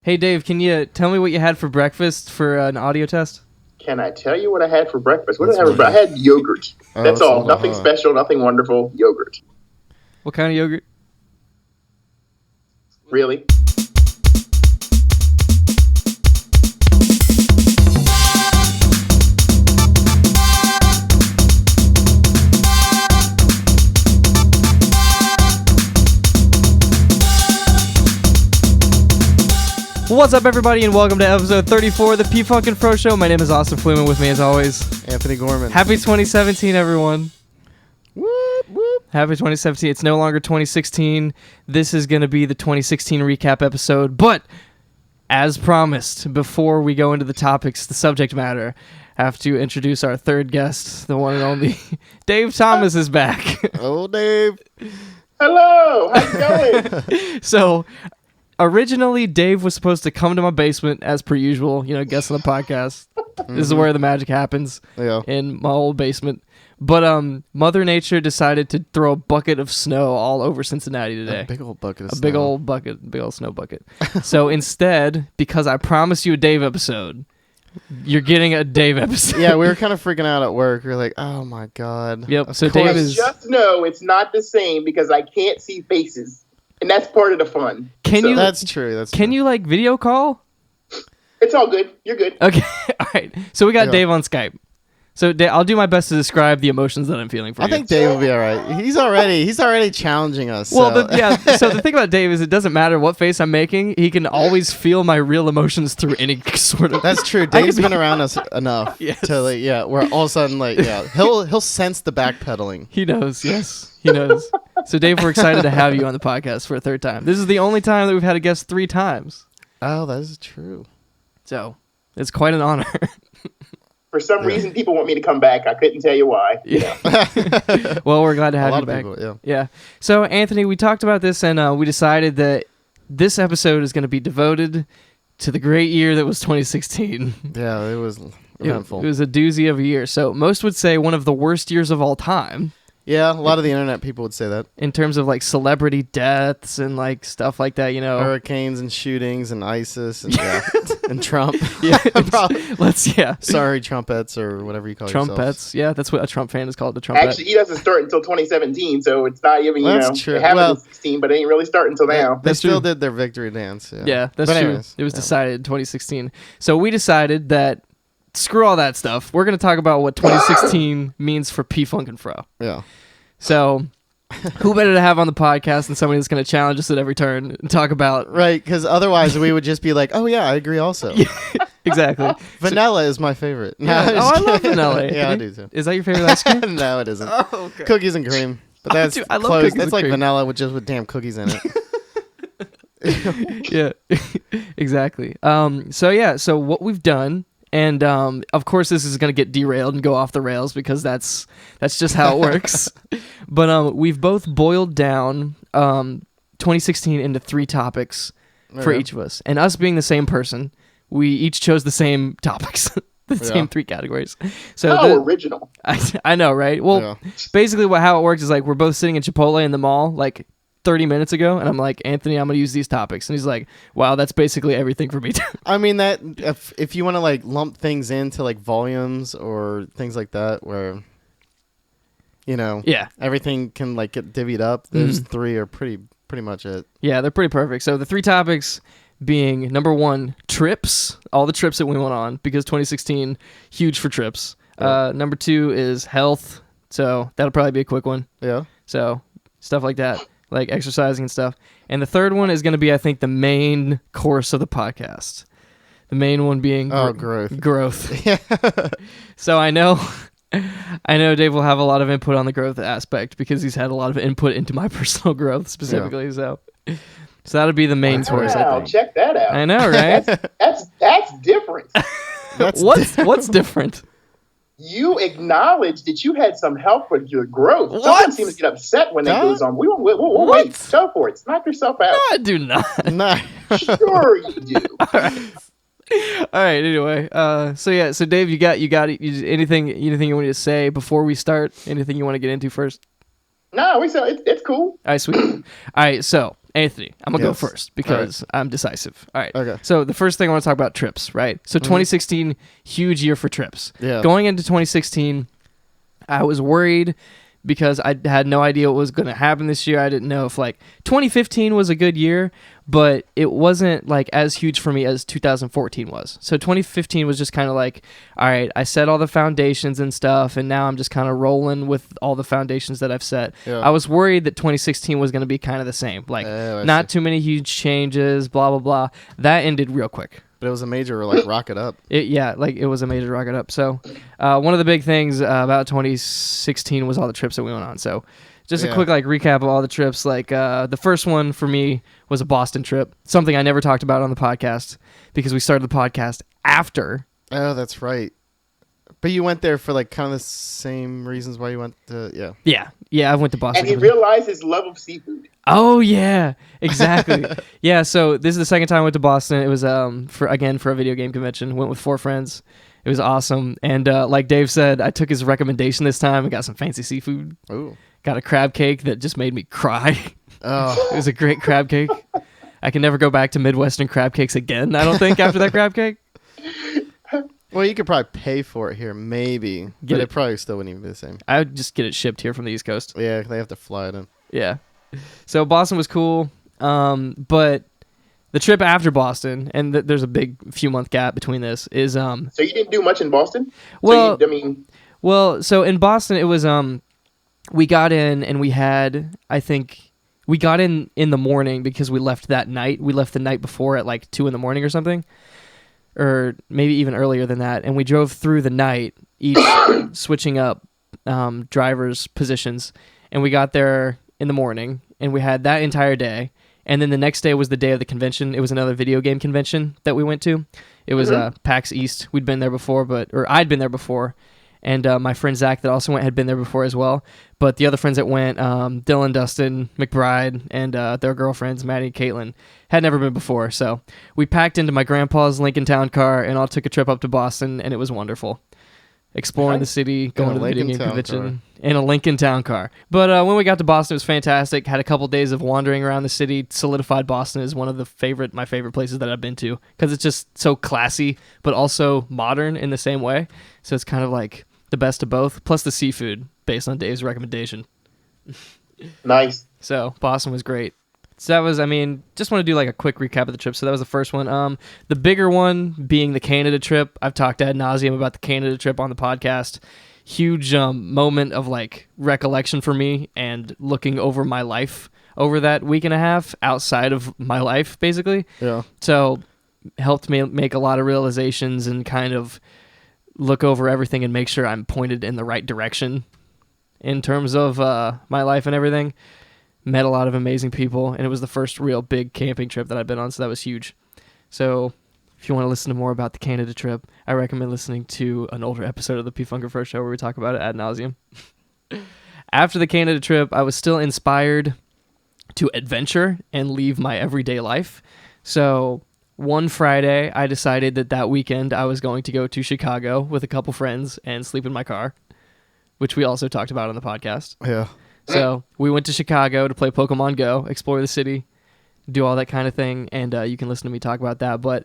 Hey Dave, can you tell me what you had for breakfast for an audio test? Can I tell you what I had for breakfast? What did I have for breakfast? I had yogurt. That's all. Nothing special, nothing wonderful. Yogurt. What kind of yogurt? Really? What's up, everybody, and welcome to episode 34 of the P-Funkin' Fro Show. My name is Austin Fluman. With me, as always, Anthony Gorman. Happy 2017, everyone. Whoop, whoop. Happy 2017. It's no longer 2016. This is going to be the 2016 recap episode. But, as promised, before we go into the topics, the subject matter, I have to introduce our third guest, the one and only Dave Thomas is back. Oh, Dave. Hello. How's it going? So, originally, Dave was supposed to come to my basement as per usual, guest on the podcast. This is where the magic happens, in my old basement. But Mother Nature decided to throw a bucket of snow all over Cincinnati today. A big old bucket of snow. Big old snow bucket. So instead, because I promised you a Dave episode, you're getting a Dave episode. Yeah, we were kind of freaking out at work. We were like, oh my God. Yep, so Dave is... Just know it's not the same because I can't see faces. And that's part of the fun. That's true. Can you video call? It's all good. You're good. Okay. All right. So we got Dave on Skype. So Dave, I'll do my best to describe the emotions that I'm feeling for you. I think Dave will be all right. He's already challenging us. Well, so the thing about Dave is it doesn't matter what face I'm making. He can always feel my real emotions through any sort of... That's true. Dave's been around us enough to where all of a sudden he'll sense the backpedaling. He knows. Yes, he knows. So Dave, we're excited to have you on the podcast for a third time. This is the only time that we've had a guest 3 times. Oh, that is true. So it's quite an honor. For some reason, people want me to come back. I couldn't tell you why. Yeah. Well, we're glad to have you back. People, yeah. So, Anthony, we talked about this, and we decided that this episode is going to be devoted to the great year that was 2016. Yeah, it was eventful. It was a doozy of a year. So, most would say one of the worst years of all time. Yeah, a lot of the internet people would say that. In terms of celebrity deaths and stuff like that, Hurricanes and shootings and ISIS and and Trump. Sorry, trumpets or whatever you call trumpets. Yourselves. Yeah, that's what a Trump fan is called, the trumpet. Actually, he doesn't start until 2017, so it's not even, that's true. It happened in 16, but it ain't really starting until now. They still did their victory dance. Yeah, that's true. Anyways, it was decided in 2016. So we decided that screw all that stuff. We're going to talk about what 2016 means for P-Funkin' Fro. Yeah. So, who better to have on the podcast than somebody that's going to challenge us at every turn and talk about... Right, because otherwise we would just be like, oh yeah, I agree also. Yeah, exactly. Vanilla is my favorite. Yeah. I love vanilla. Yeah, I do too. Is that your favorite ice cream? No, it isn't. Oh, okay. Cookies and cream. But that's I love close. cookies That's and like cream. vanilla with damn cookies in it. Yeah, exactly. So what we've done... And, of course, this is going to get derailed and go off the rails because that's just how it works. But we've both boiled down 2016 into 3 topics for each of us. And us being the same person, we each chose the same topics, same 3 categories. So original. I know, right? Well, basically how it works is we're both sitting in Chipotle in the mall, 30 minutes ago, and I'm like, Anthony, I'm going to use these topics. And he's like, wow, that's basically everything for me too. I mean, that if you want to lump things into volumes or things like that where, everything can get divvied up, those 3 are pretty much it. Yeah, they're pretty perfect. So the 3 topics being, number 1, trips, all the trips that we went on, because 2016, huge for trips. Number 2 is health, so that'll probably be a quick one. Yeah. So stuff like that. Exercising and stuff. And the third one is going to be, I think, the main course of the podcast. The main one being growth. Growth. Yeah. So I know Dave will have a lot of input on the growth aspect because he's had a lot of input into my personal growth specifically. Yeah. So that'll be the main course, I think. Check that out. I know, right? That's different. What's different? You acknowledge that you had some help with your growth. What? Someone seems to get upset when that goes on. We'll wait. Go for it. Knock yourself out. No, I do not. No. Sure you do. All right. Anyway, so Dave, you got anything you want to say before we start? Anything you want to get into first? No, it's cool. All right, sweet. All right, so Anthony, I'm going to go Yes. first because I'm decisive. All right. Okay. So the first thing I want to talk about trips, right? So 2016, huge year for trips. Yeah. Going into 2016, I was worried because I had no idea what was going to happen this year. I didn't know if 2015 was a good year, but it wasn't as huge for me as 2014 was. So 2015 was just kind of all right, I set all the foundations and stuff, and now I'm just kind of rolling with all the foundations that I've set. Yeah. I was worried that 2016 was going to be kind of the same, not too many huge changes, blah, blah, blah. That ended real quick. But it was a major rocket up. It was a major rocket up. So one of the big things about 2016 was all the trips that we went on. So just a quick recap of all the trips. The first one for me was a Boston trip, something I never talked about on the podcast because we started the podcast after. Oh, that's right. But you went there for kind of the same reasons why you went to, Yeah, I went to Boston. And he realized his love of seafood. Oh, yeah, exactly. Yeah, so this is the second time I went to Boston. It was for a video game convention. Went with 4 friends. It was awesome. And like Dave said, I took his recommendation this time and got some fancy seafood. Ooh. Got a crab cake that just made me cry. Oh. It was a great crab cake. I can never go back to Midwestern crab cakes again, I don't think, after that crab cake. Well, you could probably pay for it here, maybe. But it probably still wouldn't even be the same. I would just get it shipped here from the East Coast. Yeah, they have to fly it in. Yeah. So Boston was cool, but the trip after Boston, and there's a big few-month gap between this, is... So you didn't do much in Boston? Well, So in Boston, it was... we got in, and we had, I think... We got in the morning because we left that night. We left the night before at 2 in the morning or something. Or maybe even earlier than that. And we drove through the night, each switching up drivers' positions. And we got there in the morning, and we had that entire day. And then the next day was the day of the convention. It was another video game convention that we went to. It was PAX East. We'd been there before, I'd been there before. And my friend Zach that also went had been there before as well. But the other friends that went, Dylan, Dustin, McBride, and their girlfriends, Maddie and Caitlin, had never been before. So we packed into my grandpa's Lincoln Town car and all took a trip up to Boston, and it was wonderful. Exploring the city, going to the video game convention in a Lincoln Town car. But when we got to Boston, it was fantastic. Had a couple days of wandering around the city. Solidified Boston as one of my favorite places that I've been to because it's just so classy, but also modern in the same way. So it's kind of the best of both, plus the seafood based on Dave's recommendation. Nice. So Boston was great. So that was, just want to do a quick recap of the trip. So that was the first one. The bigger one being the Canada trip. I've talked ad nauseum about the Canada trip on the podcast. Huge moment of recollection for me and looking over my life over that week and a half outside of my life, basically. Yeah. So helped me make a lot of realizations and kind of look over everything and make sure I'm pointed in the right direction in terms of my life and everything. Met a lot of amazing people, and it was the first real big camping trip that I've been on, so that was huge. So if you want to listen to more about the Canada trip, I recommend listening to an older episode of the P. Funker First Show where we talk about it ad nauseum. After the Canada trip, I was still inspired to adventure and leave my everyday life. So one Friday, I decided that weekend I was going to go to Chicago with a couple friends and sleep in my car, which we also talked about on the podcast. Yeah. So we went to Chicago to play Pokemon Go, explore the city, do all that kind of thing, and you can listen to me talk about that. But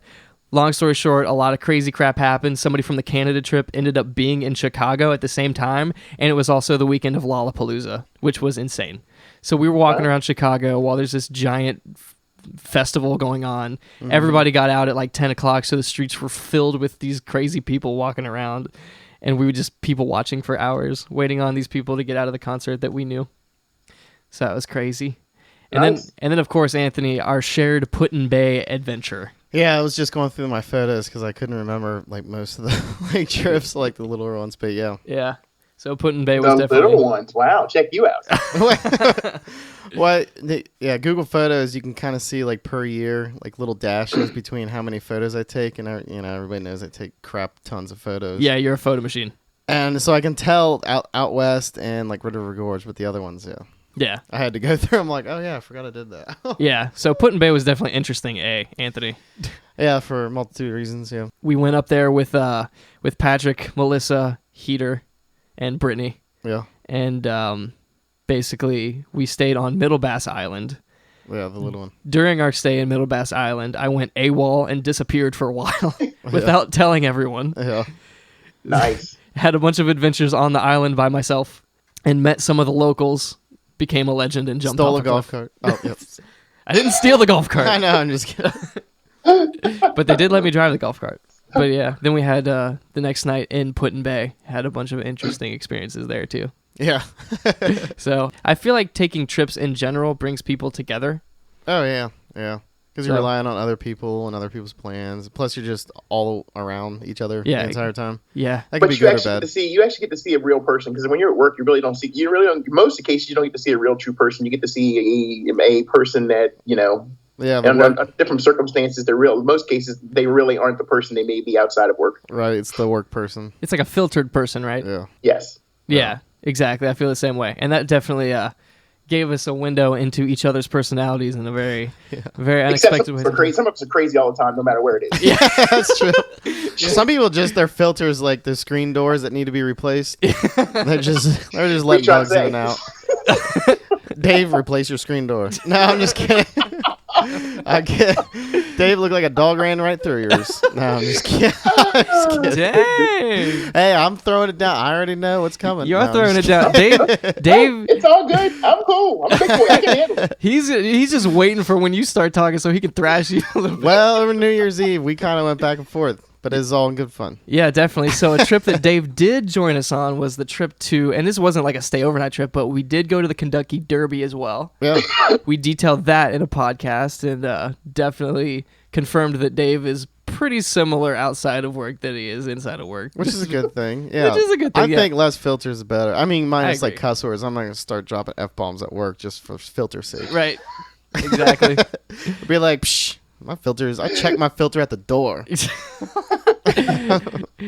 long story short, a lot of crazy crap happened. Somebody from the Canada trip ended up being in Chicago at the same time, and it was also the weekend of Lollapalooza, which was insane. So we were walking around Chicago while there's this giant festival going on. Mm-hmm. Everybody got out at 10 o'clock, so the streets were filled with these crazy people walking around. And we were just people watching for hours, waiting on these people to get out of the concert that we knew. So that was crazy. And nice. then of course, Anthony, our shared Put-in-Bay adventure. Yeah, I was just going through my photos because I couldn't remember most of the trips, the littler ones. But yeah. Yeah. So Put-in-Bay was definitely... The little ones. Wow. Check you out. Yeah, Google Photos, you can kind of see per year, little dashes between how many photos I take. And, everybody knows I take crap tons of photos. Yeah, you're a photo machine. And so I can tell out west and Red River Gorge, but the other ones, yeah. Yeah. I had to go through. I'm oh yeah, I forgot I did that. Yeah. So Put-in-Bay was definitely interesting, Anthony? Yeah, for a multitude of reasons, yeah. We went up there with Patrick, Melissa, Heater, and Brittany. Yeah. And basically we stayed on Middle Bass Island, Yeah, the little one. During our stay in Middle Bass Island, I went AWOL and disappeared for a while without telling everyone. Yeah. Nice. Had a bunch of adventures on the island by myself and met some of the locals, became a legend, and jumped Stole off a golf cart. Oh, yep. I didn't steal the golf cart. I know, I'm just kidding. But they did let me drive the golf cart. But yeah, then we had the next night in Put-in Bay. Had a bunch of interesting experiences there too. Yeah. So I feel like taking trips in general brings people together. Oh, yeah. Yeah. Because you're relying on other people and other people's plans. Plus, you're just all around each other the entire time. Yeah. That could be good or bad. You actually get to see a real person, because when you're at work, you really don't, in most of the cases, you don't get to see a real true person. You get to see a person that, yeah, under different circumstances, in most cases, they really aren't the person they may be outside of work. Right. It's the work person. It's like a filtered person, right? Yeah. Yes. Yeah, exactly. I feel the same way. And that definitely gave us a window into each other's personalities in a very, very unexpected way. Some of us are crazy all the time, no matter where it is. Yeah, that's true. Some people their filters like the screen doors that need to be replaced. They're just letting bugs in and out. Dave, replace your screen door. No, I'm just kidding. Dave looked like a dog ran right through yours. No, I'm just kidding. Dang. Hey, I'm throwing it down. I already know what's coming. You're throwing it down. Dave, it's all good. I'm cool. I'm a big boy. I can handle it. He's just waiting for when you start talking so he can thrash you a little bit. Well, over New Year's Eve, we kind of went back and forth. But it's all in good fun. Yeah, definitely. So a trip that Dave did join us on was the trip to, and this wasn't like a stay overnight trip, but we did go to the Kentucky Derby as well. Yeah. We detailed that in a podcast and definitely confirmed that Dave is pretty similar outside of work than he is inside of work. Which is a good thing. Yeah. Which is a good thing, I think less filters is better. I mean, minus I like cuss words. I'm not going to start dropping F-bombs at work just for filter's sake. Right. Exactly. Be like, psh. My filters. I check my filter at the door.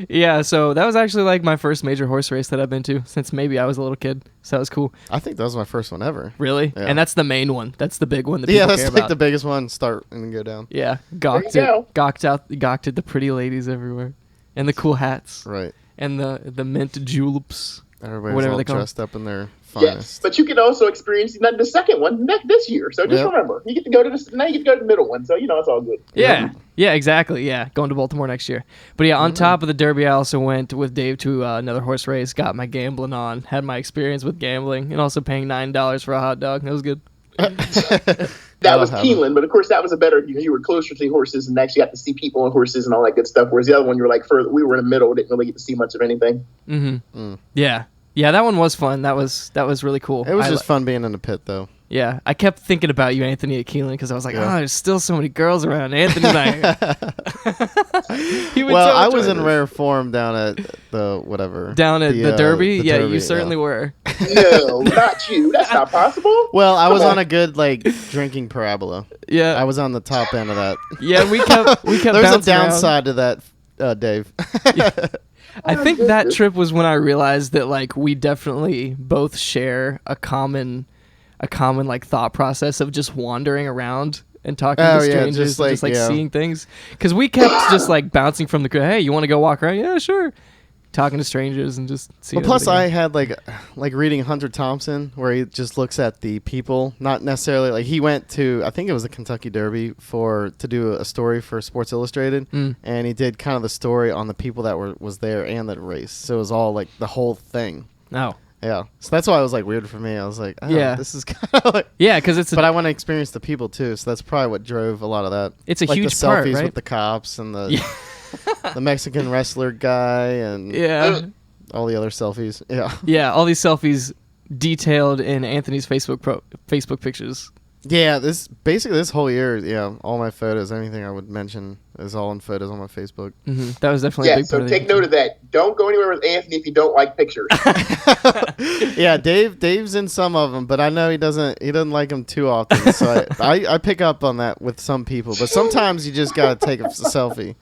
Yeah, so that was actually like my first major horse race that I've been to since maybe I was a little kid. So that was cool. I think that was my first one ever. Really? Yeah. And that's the main one. That's the big one that people that's care like about. the biggest one. Start and then go down. Yeah, gawked at the pretty ladies everywhere, and the cool hats, right? And the mint juleps. Everybody's whatever all they call dressed up in their finest. Yes, but you can also experience the second one this year. So just remember, you get to go to now you get to go to the middle one. So it's all good. Yeah, exactly. Yeah, going to Baltimore next year. But yeah, on top of the Derby, I also went with Dave to another horse race. Got my gambling on. Had my experience with gambling, and also paying $9 for a hot dog. That was good. That was Keeneland, but of course that was a better because you were closer to the horses and actually got to see people and horses and all that good stuff. Whereas the other one, you were like further. We were in the middle, didn't really get to see much of anything. Mm-hmm. Mm. Yeah, that one was fun. That was really cool. It was just fun being in the pit, though. Yeah, I kept thinking about you, Anthony, at Keeneland because I was like, there's still so many girls around. Anthony and I. I was in rare form down at the whatever. Down at the Derby? The Derby, you certainly were. No, not you. That's not possible. Well, I was on a good drinking parabola. Yeah, I was on the top end of that. Yeah, we kept. There's a downside to that, Dave. Yeah. I think that trip was when I realized that we definitely both share a common thought process of just wandering around and talking to strangers, just seeing things. Because we kept just bouncing from the crowd. Hey, you want to go walk around? Yeah, sure. Talking to strangers and just seeing. Well, plus I had reading Hunter Thompson, where he just looks at the people, not necessarily he went to, I think it was the Kentucky Derby to do a story for Sports Illustrated, and he did kind of the story on the people that was there and that race. So it was all the whole thing. Oh. Yeah, so that's why it was weird for me. I was like, this is kind of because it's. But I want to experience the people too, so that's probably what drove a lot of that. It's a huge the part, selfies right? with the cops and the the Mexican wrestler guy and all the other selfies. Yeah, all these selfies detailed in Anthony's Facebook pictures. Yeah, this whole year, all my photos, anything I would mention is all in photos on my Facebook. Mm-hmm. That was definitely a big part so of take note of that. Don't go anywhere with Anthony if you don't like pictures. Yeah, Dave's in some of them, but I know he doesn't like them too often. So I pick up on that with some people, but sometimes you just gotta take a selfie.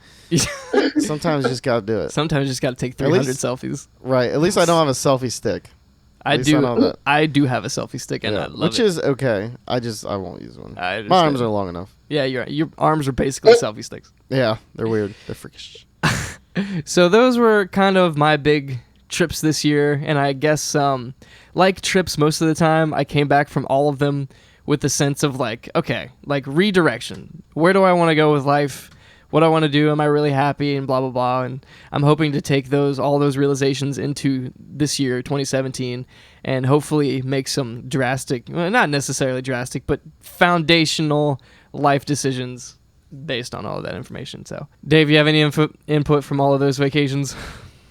Sometimes you just gotta do it. Sometimes you just gotta take 300 selfies. Right. At least I don't have a selfie stick. I do have a selfie stick, and I love which it. is okay. I won't use one. My arms are long enough. Yeah, you're right. Your arms are basically selfie sticks. Yeah, they're weird. They're freakish. So those were kind of my big trips this year, and I guess like trips most of the time, I came back from all of them with the sense of like, okay, like redirection. Where do I want to go with life? What I want to do? Am I really happy? And blah blah blah. And I'm hoping to take all those realizations into this year, 2017, and hopefully make some drastic, well, not necessarily drastic, but foundational life decisions based on all of that information. So, Dave, you have any input from all of those vacations?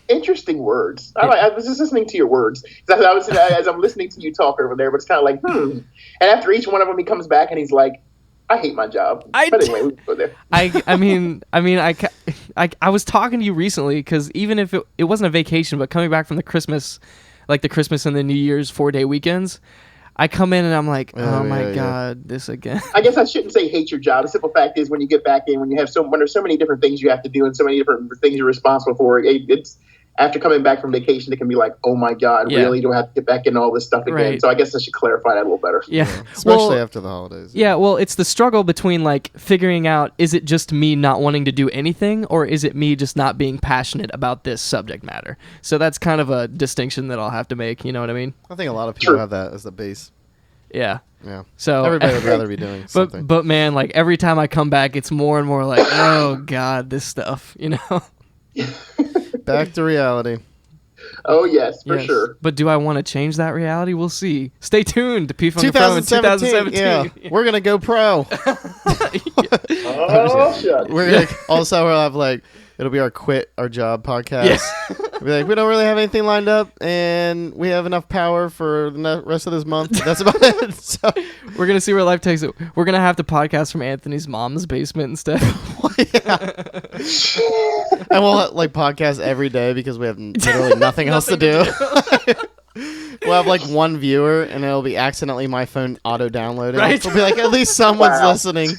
Interesting words. I was just listening to your words. As I'm listening to you talk over there, but it's kind of like, And after each one of them, he comes back and he's like, I hate my job. But anyway, we can go there. I was talking to you recently because even if it wasn't a vacation, but coming back from the Christmas and the New Year's 4-day weekends, I come in and I'm like, God, this again. I guess I shouldn't say hate your job. The simple fact is when you get back in, when there's so many different things you have to do and so many different things you're responsible for, it's after coming back from vacation, it can be like, oh my God, really? Do I have to get back into all this stuff again? Right. So I guess I should clarify that a little better. Yeah. Especially after the holidays. Yeah, well, it's the struggle between like figuring out, is it just me not wanting to do anything or is it me just not being passionate about this subject matter? So that's kind of a distinction that I'll have to make, you know what I mean? I think a lot of people have that as the base. Yeah. Yeah. So everybody would rather be doing something. But man, like every time I come back, it's more and more like, oh God, this stuff, you know? Back to reality. Oh, yes, for sure. But do I want to change that reality? We'll see. Stay tuned to P-Funk Pro in 2017. Yeah. We're going to go pro. Oh, shut. We'll have like, it'll be our quit our job podcast. Yeah. We'll be like, we don't really have anything lined up and we have enough power for the rest of this month. That's about it. So we're going to see where life takes it. We're going to have to podcast from Anthony's mom's basement instead. And we'll like podcast every day because we have literally nothing else to do. We'll have like one viewer and it'll be accidentally my phone auto downloading. Right. We'll be like, at least someone's listening.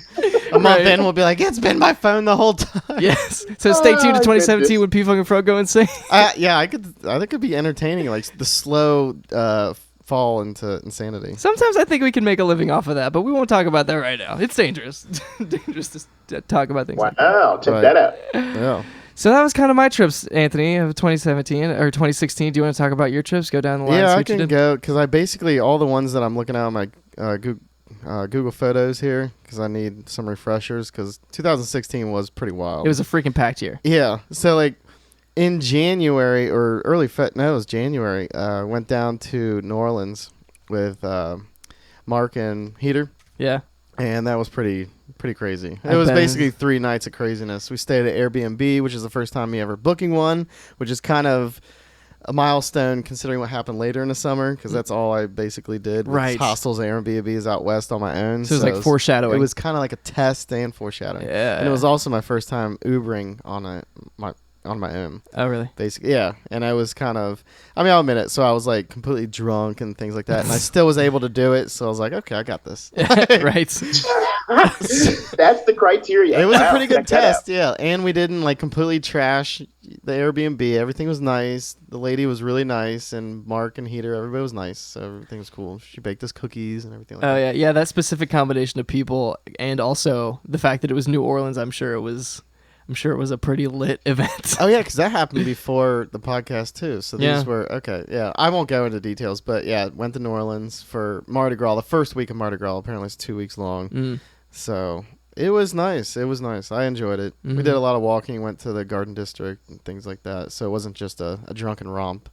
A month in, we'll be like, it's been my phone the whole time. Yes. So stay tuned to 2017 when P-Funk Pro go insane. I think it could be entertaining, like the slow fall into insanity. Sometimes I think we can make a living off of that, but we won't talk about that right now. It's dangerous. Dangerous to talk about things. Wow, check that out. Yeah. So that was kind of my trips, Anthony, of 2017 or 2016. Do you want to talk about your trips? Go down the line. Yeah, I can go because I basically all the ones that I'm looking at on my Google Photos here because I need some refreshers because 2016 was pretty wild. It was a freaking packed year. Yeah. So like in January or it was January. Went down to New Orleans with Mark and Heater. Yeah. And that was pretty crazy. It was basically 3 nights of craziness. We stayed at Airbnb, which is the first time me ever booking one, which is kind of a milestone considering what happened later in the summer because that's all I basically did. Right. Hostels and Airbnbs out west on my own. So it was like foreshadowing. It was kind of like a test and foreshadowing. Yeah. And it was also my first time Ubering on my own. Oh, really? Basically, yeah. And I was I'll admit it. So I was like completely drunk and things like that. And I still was able to do it. So I was like, okay, I got this. Right. That's the criteria. It was a pretty good test, yeah. And we didn't like completely trash the Airbnb. Everything was nice. The lady was really nice. And Mark and Heater, everybody was nice. So everything was cool. She baked us cookies and everything like that. Oh, yeah. Yeah, that specific combination of people and also the fact that it was New Orleans, I'm sure it was a pretty lit event. Oh, yeah, because that happened before the podcast, too. So these were, okay, yeah. I won't go into details, but yeah, went to New Orleans for Mardi Gras. The first week of Mardi Gras, apparently it's 2 weeks long. So it was nice. It was nice. I enjoyed it. We did a lot of walking, went to the Garden District and things like that. So it wasn't just a drunken romp.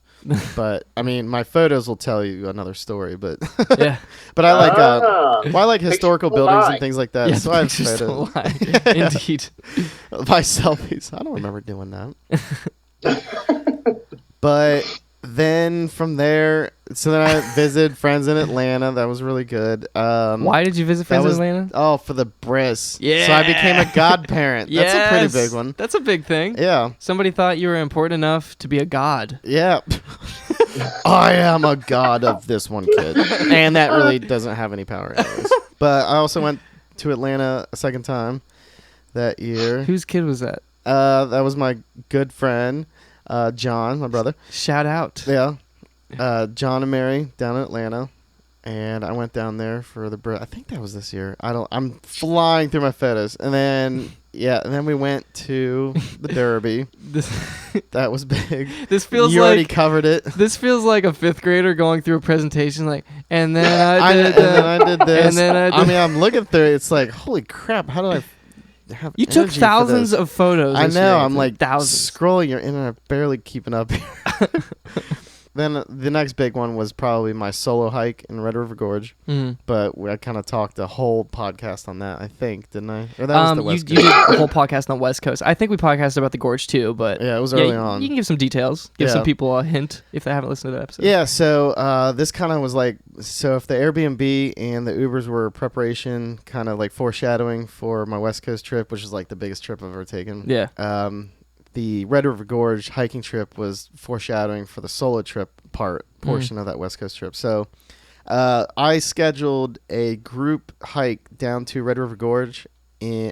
But I mean, my photos will tell you another story. But yeah, but I like historical buildings and things like that. Yeah, so I have photos. Indeed, my selfies. I don't remember doing that. But then from there, so then I visited friends in Atlanta. That was really good. Why did you visit friends in Atlanta? Oh, for the bris. Yeah. So I became a godparent. That's a pretty big one. That's a big thing. Yeah. Somebody thought you were important enough to be a god. Yeah. I am a god of this one kid. And that really doesn't have any power anyways. But I also went to Atlanta a second time that year. Whose kid was that? That was my good friend, John, my brother. Shout out. Yeah. John and Mary down in Atlanta. And I went down there for I think that was this year. I'm flying through my photos. And then Yeah, and then we went to the Derby. That was big. This feels you already like covered it. This feels like a fifth grader going through a presentation, like, and then I did this. And then I mean, I'm looking through it. It's like, holy crap! How do I have? You took energy thousands for this? of photos. I this know. year. I'm like thousands. scrolling your internet, barely keeping up here. Then the next big one was probably my solo hike in Red River Gorge, but I kind of talked a whole podcast on that. I think, didn't I? Or that was the West you Coast. did a whole podcast on West Coast. I think we podcasted about the Gorge too, but Yeah, it was early on. You can give some details, give some people a hint if they haven't listened to that episode. Yeah, so this kind of was like, so if the Airbnb and the Ubers were preparation, kind of like foreshadowing for my West Coast trip, which is like the biggest trip I've ever taken. Yeah. The Red River Gorge hiking trip was foreshadowing for the solo trip portion of that West Coast trip. So I scheduled a group hike down to Red River Gorge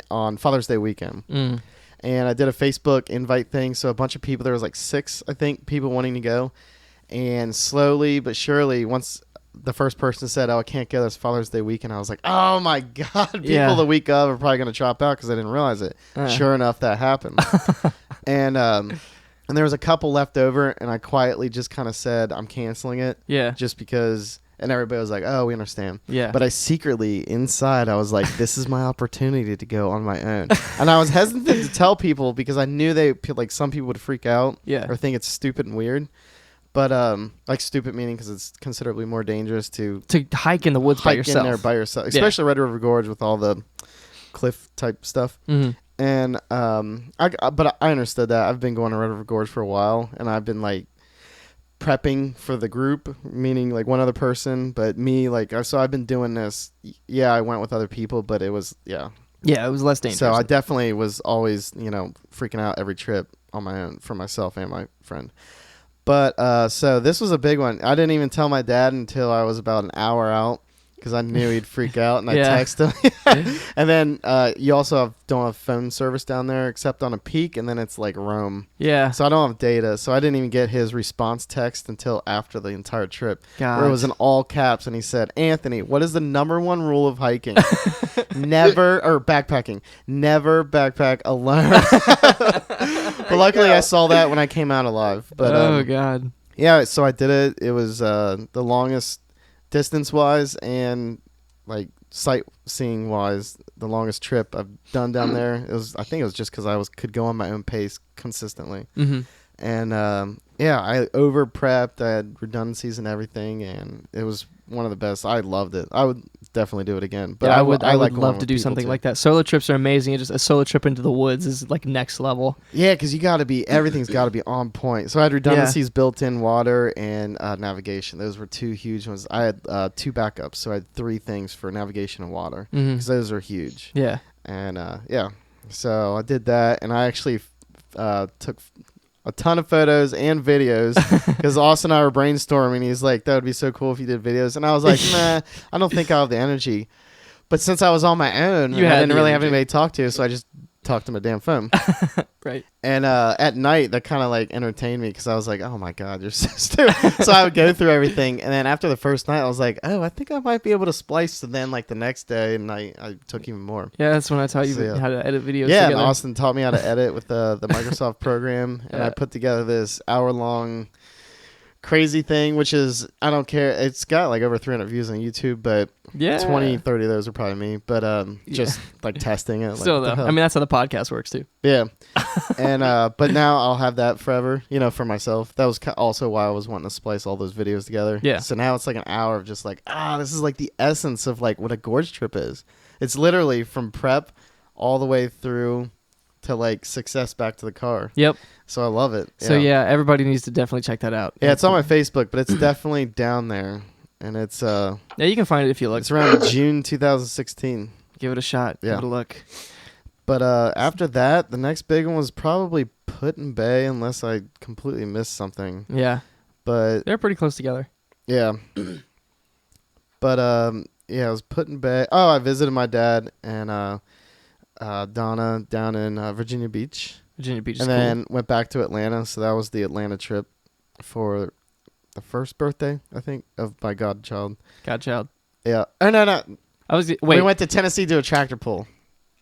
on Father's Day weekend. And I did a Facebook invite thing. So a bunch of people, there was like 6, I think, people wanting to go. And slowly but surely, once the first person said, "Oh, I can't go this Father's Day weekend," I was like, "Oh my God, people the week of are probably going to drop out," because I didn't realize it. Sure enough, that happened. And there was a couple left over, and I quietly just kind of said, "I'm canceling it." Yeah. Just because, and everybody was like, "Oh, we understand." Yeah. But I secretly, inside, I was like, this is my opportunity to go on my own. And I was hesitant to tell people because I knew like some people would freak out or think it's stupid and weird. But like stupid meaning because it's considerably more dangerous to hike in the woods by yourself. In there by yourself, especially Red River Gorge with all the cliff type stuff. And but I understood that. I've been going to Red River Gorge for a while, and I've been like prepping for the group, meaning like one other person, but me, like, so I've been doing this. Yeah, I went with other people, but it was yeah, it was less dangerous. So I definitely was always freaking out every trip on my own for myself and my friend. But so this was a big one. I didn't even tell my dad until I was about an hour out because I knew he'd freak out, and I texted him. And then you also don't have phone service down there except on a peak, and then it's like roam. Yeah. So I don't have data, so I didn't even get his response text until after the entire trip. Where it was in all caps, and he said, "Anthony, what is the #1 rule of hiking? Never backpack alone." But luckily I saw that when I came out alive. But oh God. Yeah, so I did it. It was the longest distance wise and like sightseeing wise, the longest trip I've done down there. I think it was just because I could go on my own pace consistently. And I over prepped. I had redundancies and everything, and it was one of the best. I loved it. I would definitely do it again. But I would love to do something like that. Solo trips are amazing. Just a solo trip into the woods is like next level. Yeah, because everything's got to be on point. So I had redundancies, built-in water, and navigation. Those were 2 huge ones. I had 2 backups, so I had 3 things for navigation and water because those are huge. Yeah. And so I did that, and I actually took a ton of photos and videos because Austin and I were brainstorming. He's like, "That would be so cool if you did videos." And I was like, "Nah, I don't think I'll have the energy." But since I was on my own, I didn't really have anybody to talk to, so I just talked to my damn phone. Right. And at night, that kind of like entertained me because I was like, "Oh my God, you're so stupid." So I would go through everything, and then after the first night, I was like, "Oh, I think I might be able to splice." And then like the next day, and I took even more. Yeah, that's when I taught you how to edit videos. Yeah, together. and Austin taught me how to edit with the Microsoft program, and I put together this hour-long crazy thing, which is, I don't care. It's got like over 300 views on YouTube, but 20, 30 of those are probably me. But just like testing it. Still though, I mean, that's how the podcast works too. Yeah. And but now I'll have that forever, for myself. That was also why I was wanting to splice all those videos together. Yeah. So now it's like an hour of just like, this is like the essence of like what a gorge trip is. It's literally from prep all the way through to like success back to the car. Yep. So I love it. So yeah, everybody needs to definitely check that out. Yeah, it's on my Facebook, but it's definitely down there, and it's yeah, you can find it if you look. It's around June 2016. Give it a shot. Yeah. Give it a look. But after that, the next big one was probably Put-in Bay, unless I completely missed something. Yeah. But they're pretty close together. Yeah. But it was Put-in Bay. Oh, I visited my dad and Donna down in Virginia Beach. Virginia Beach is and then went back to Atlanta. So that was the Atlanta trip for the first birthday, I think, of my godchild. Godchild. Yeah. Oh, no. Wait. We went to Tennessee to a tractor pull.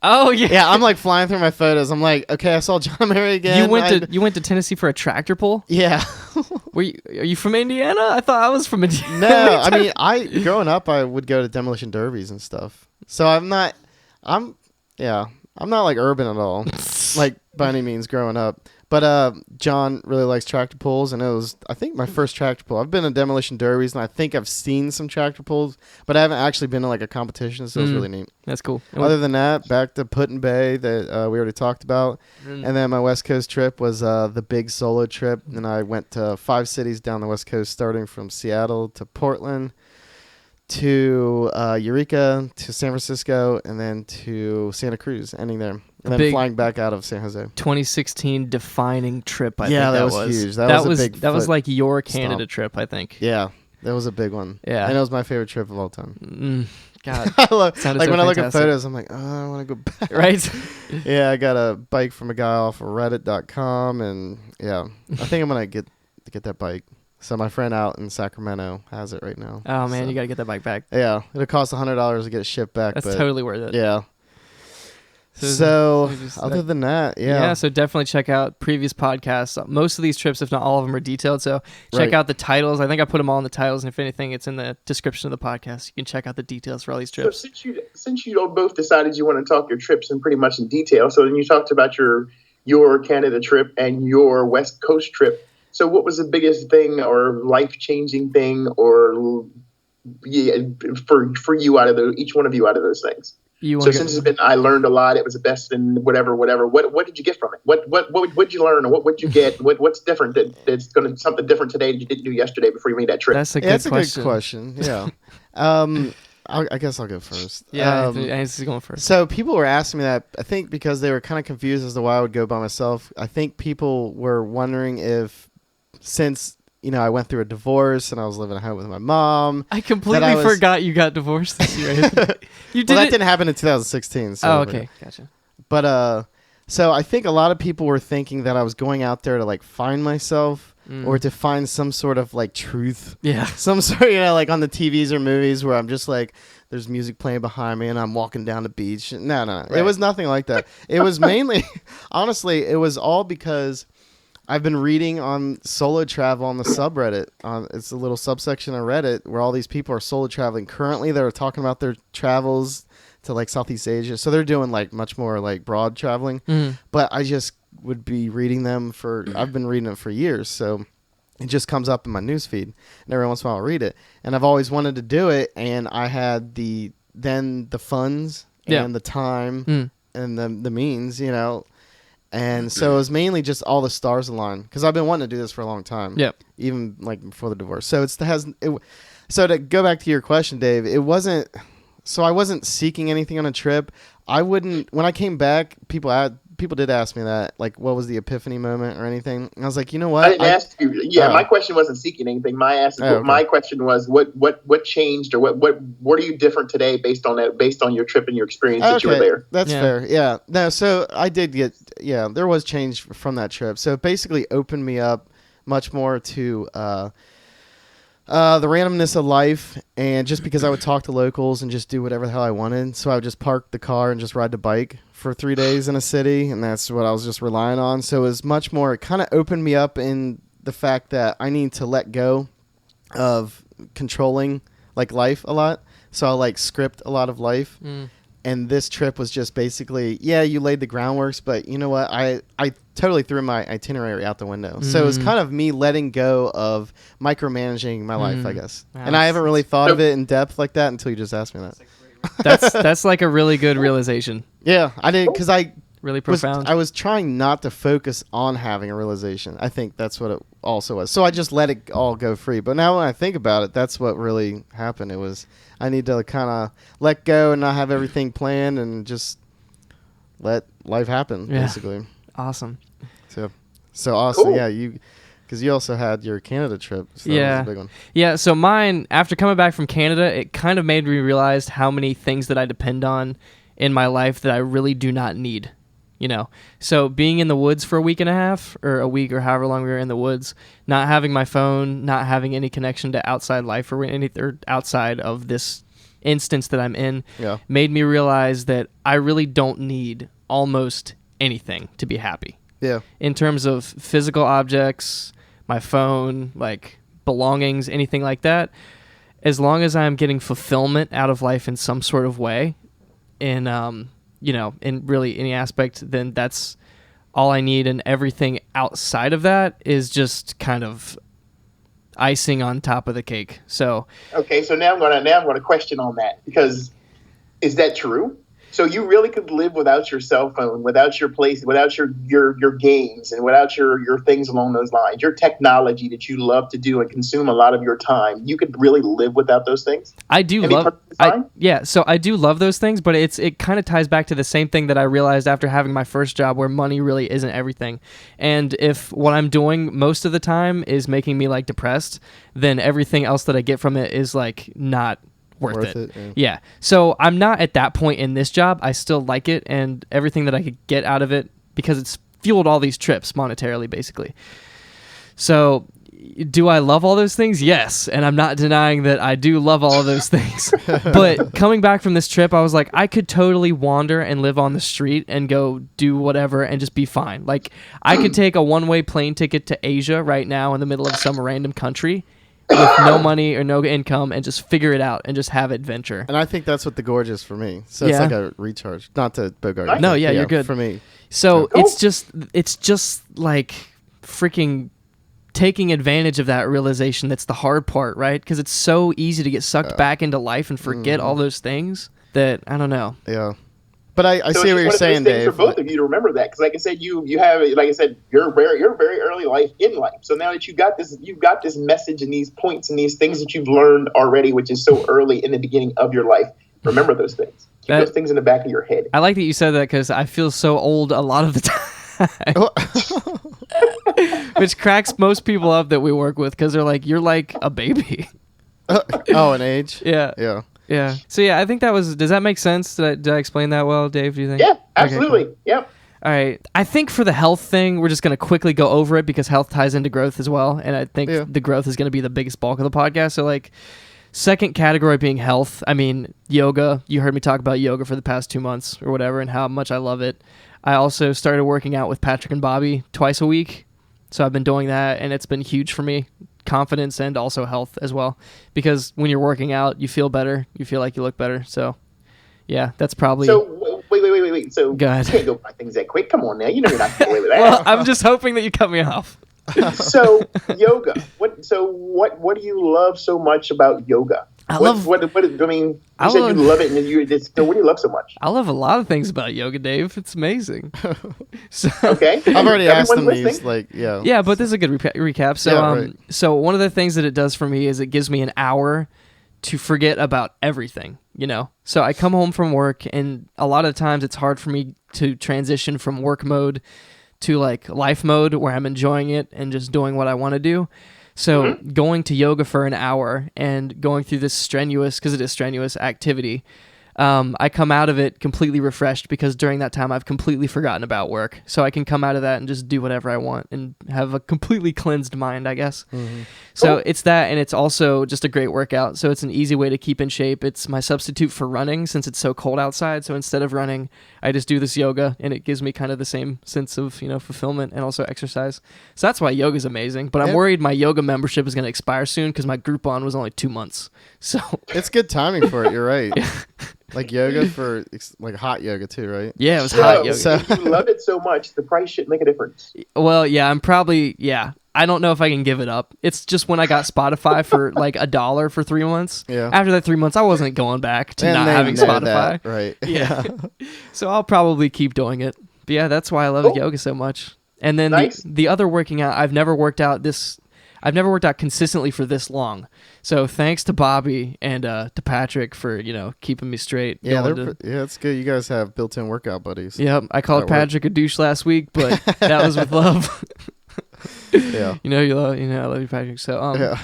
Oh yeah. Yeah, I'm like flying through my photos. I'm like, okay, I saw John Mayer again. You went to Tennessee for a tractor pull? Yeah. Are you from Indiana? I thought I was from Indiana. No, I mean, growing up, I would go to demolition derbies and stuff. So I'm not like urban at all, like by any means growing up. But John really likes tractor pulls, and it was, I think, my first tractor pull. I've been to demolition derbies, and I think I've seen some tractor pulls, but I haven't actually been to like a competition, so it was really neat. That's cool. Other than that, back to Put-in-Bay that we already talked about. And then my West Coast trip was the big solo trip, and I went to 5 cities down the West Coast, starting from Seattle to Portland to Eureka to San Francisco, and then to Santa Cruz, ending there. And then flying back out of San Jose. 2016 defining trip, I think that was huge. That was like your Canada trip, I think. Yeah, that was a big one. Yeah. And it was my favorite trip of all time. God. I love, like when so I look fantastic. at photos, I'm like, oh, I want to go back. Right? Yeah, I got a bike from a guy off of reddit.com, and yeah, I think I'm going to get that bike. So my friend out in Sacramento has it right now. Oh, man, you got to get that bike back. Yeah, it'll cost $100 to get it shipped back. That's totally worth it. Yeah. So other than that, yeah. So definitely check out previous podcasts. Most of these trips, if not all of them, are detailed. So check out the titles. I think I put them all in the titles, and if anything, it's in the description of the podcast. You can check out the details for all these trips. So since you both decided you want to talk your trips in pretty much in detail, so then you talked about your Canada trip and your West Coast trip. So what was the biggest thing or life-changing thing or for you out of each one of you out of those things? Since it's been, I learned a lot. It was the best in whatever. What did you get from it? What did you learn, or what would you get? What's different that's going to something different today that you didn't do yesterday before you made that trip? That's a good question. Yeah. I guess I'll go first. Yeah, he's going first. So people were asking me that, I think because they were kind of confused as to why I would go by myself. I think people were wondering if, since I went through a divorce and I was living at home with my mom. I completely forgot you got divorced this year. You did. Well, that didn't happen in 2016. So oh, okay, gotcha. But so I think a lot of people were thinking that I was going out there to like find myself or to find some sort of like truth. Yeah. Some sort, like on the TVs or movies where I'm just like, there's music playing behind me and I'm walking down the beach. No. Right. It was nothing like that. It was mainly, honestly, it was all because I've been reading on solo travel on the subreddit. It's a little subsection of Reddit where all these people are solo traveling currently. They're talking about their travels to like Southeast Asia. So they're doing like much more like broad traveling. But I just would be reading them I've been reading it for years. So it just comes up in my newsfeed. And every once in a while I'll read it. And I've always wanted to do it. And I had the funds and the time and the means, And so it was mainly just all the stars aligned because I've been wanting to do this for a long time. Yep. Even like before the divorce. So so to go back to your question, Dave, I wasn't seeking anything on a trip. When I came back, people did ask me that, like, what was the epiphany moment or anything? And I was like, you know what? I didn't ask you. Yeah, my question wasn't seeking anything. My question was, what changed, or what are you different today based on that, based on your trip and your experience that you were there? That's fair. Yeah. No, so I did there was change from that trip. So it basically opened me up much more to the randomness of life, and just because I would talk to locals and just do whatever the hell I wanted. So I would just park the car and just ride the bike for 3 days in a city, and that's what I was just relying on. So it was much more, it kind of opened me up in the fact that I need to let go of controlling like life a lot. So I like script a lot of life. And this trip was just basically, you laid the groundworks, but you know what? I totally threw my itinerary out the window. So it was kind of me letting go of micromanaging my life, I guess. Wow, and I haven't really thought of it in depth like that until you just asked me that. That's like a really good realization. Yeah, I did, because really profound. I was trying not to focus on having a realization. I think that's what it also was. So I just let it all go free. But now when I think about it, that's what really happened. It was, I need to kind of let go and not have everything planned and just let life happen, basically. Awesome. So awesome. Cool. Yeah, because you also had your Canada trip. So that was a big one. Yeah, so mine, after coming back from Canada, it kind of made me realize how many things that I depend on in my life that I really do not need. So being in the woods for a week and a half or a week or however long we were in the woods, not having my phone, not having any connection to outside life or outside of this instance that I'm in Yeah. made me realize that I really don't need almost anything to be happy. Yeah. In terms of physical objects, my phone, like belongings, anything like that, as long as I'm getting fulfillment out of life in some sort of way, in in really any aspect, then that's all I need, and everything outside of that is just kind of icing on top of the cake. So okay, so now I'm gonna question on that, because is that true? So you really could live without your cell phone, without your place, without your games, and without your things along those lines, your technology that you love to do and consume a lot of your time. You could really live without those things. I do so I do love those things, but it kind of ties back to the same thing that I realized after having my first job, where money really isn't everything. And if what I'm doing most of the time is making me like depressed, then everything else that I get from it is like not worth it. Yeah. So I'm not at that point in this job. I still like it and everything that I could get out of it, because it's fueled all these trips monetarily, basically. So do I love all those things? Yes. And I'm not denying that I do love all of those things. But coming back from this trip, I was like, I could totally wander and live on the street and go do whatever and just be fine. Like, I could take a one-way plane ticket to Asia right now in the middle of some random country with no money or no income and just figure it out and just have adventure. And I think that's what the Gorge is for me. So it's like a recharge. Not to Bogart. No, you're good. For me. So it's just like freaking taking advantage of that realization that's the hard part, right? Because it's so easy to get sucked back into life and forget all those things that, I don't know. Yeah. But I see what you're saying, Dave. For both of you to remember that, because like I said, you have, like I said, you're very early life in life. So now that you've got this message and these points and these things that you've learned already, which is so early in the beginning of your life, remember those things. Keep those things in the back of your head. I like that you said that, because I feel so old a lot of the time. Which cracks most people up that we work with, because they're like, you're like a baby. An age? Yeah. Yeah. Yeah. So yeah, I think does that make sense? Did I explain that well, Dave? Do you think? Yeah, absolutely. Okay, cool. Yep. All right. I think for the health thing, we're just going to quickly go over it, because health ties into growth as well. And I think the growth is going to be the biggest bulk of the podcast. So like, second category being health. I mean, yoga. You heard me talk about yoga for the past 2 months or whatever and how much I love it. I also started working out with Patrick and Bobby twice a week. So I've been doing that, and it's been huge for me. Confidence and also health as well, because when you're working out, you feel better, you feel like you look better. So yeah, that's probably. So wait. So go ahead. You can't go buy things that quick. Come on now, you know you're not getting away with that. Well, I'm just hoping that you cut me off. So yoga. What do you love so much about yoga? You said you love it, and so what do you love so much? I love a lot of things about yoga, Dave. It's amazing. Okay, I've already asked them listening? these, Yeah, but this is a good recap. So, so one of the things that it does for me is it gives me an hour to forget about everything, So I come home from work, and a lot of times it's hard for me to transition from work mode to like life mode, where I'm enjoying it and just doing what I want to do. So going to yoga for an hour and going through this strenuous, because it is strenuous activity, I come out of it completely refreshed, because during that time I've completely forgotten about work. So I can come out of that and just do whatever I want and have a completely cleansed mind, I guess. Mm-hmm. So it's that, and it's also just a great workout. So it's an easy way to keep in shape. It's my substitute for running, since it's so cold outside. So instead of running, I just do this yoga, and it gives me kind of the same sense of, fulfillment and also exercise. So that's why yoga is amazing. But I'm worried my yoga membership is going to expire soon, because my Groupon was only 2 months. So it's good timing for it. You're right. Like yoga for like hot yoga too, right? Yeah, it was hot yoga. So if you love it so much, the price shouldn't make a difference. Well, yeah, I don't know if I can give it up. It's just when I got Spotify for like $1 for 3 months. Yeah. After that 3 months, I wasn't going back to not having Spotify. That, right. Yeah. So I'll probably keep doing it. But yeah, that's why I love yoga so much. And then the other working out, I've never worked out consistently for this long. So thanks to Bobby and to Patrick for, keeping me straight. Yeah, it's good. You guys have built-in workout buddies. Yep. I called Patrick a douche last week, but that was with love. Yeah. I love you, Patrick. So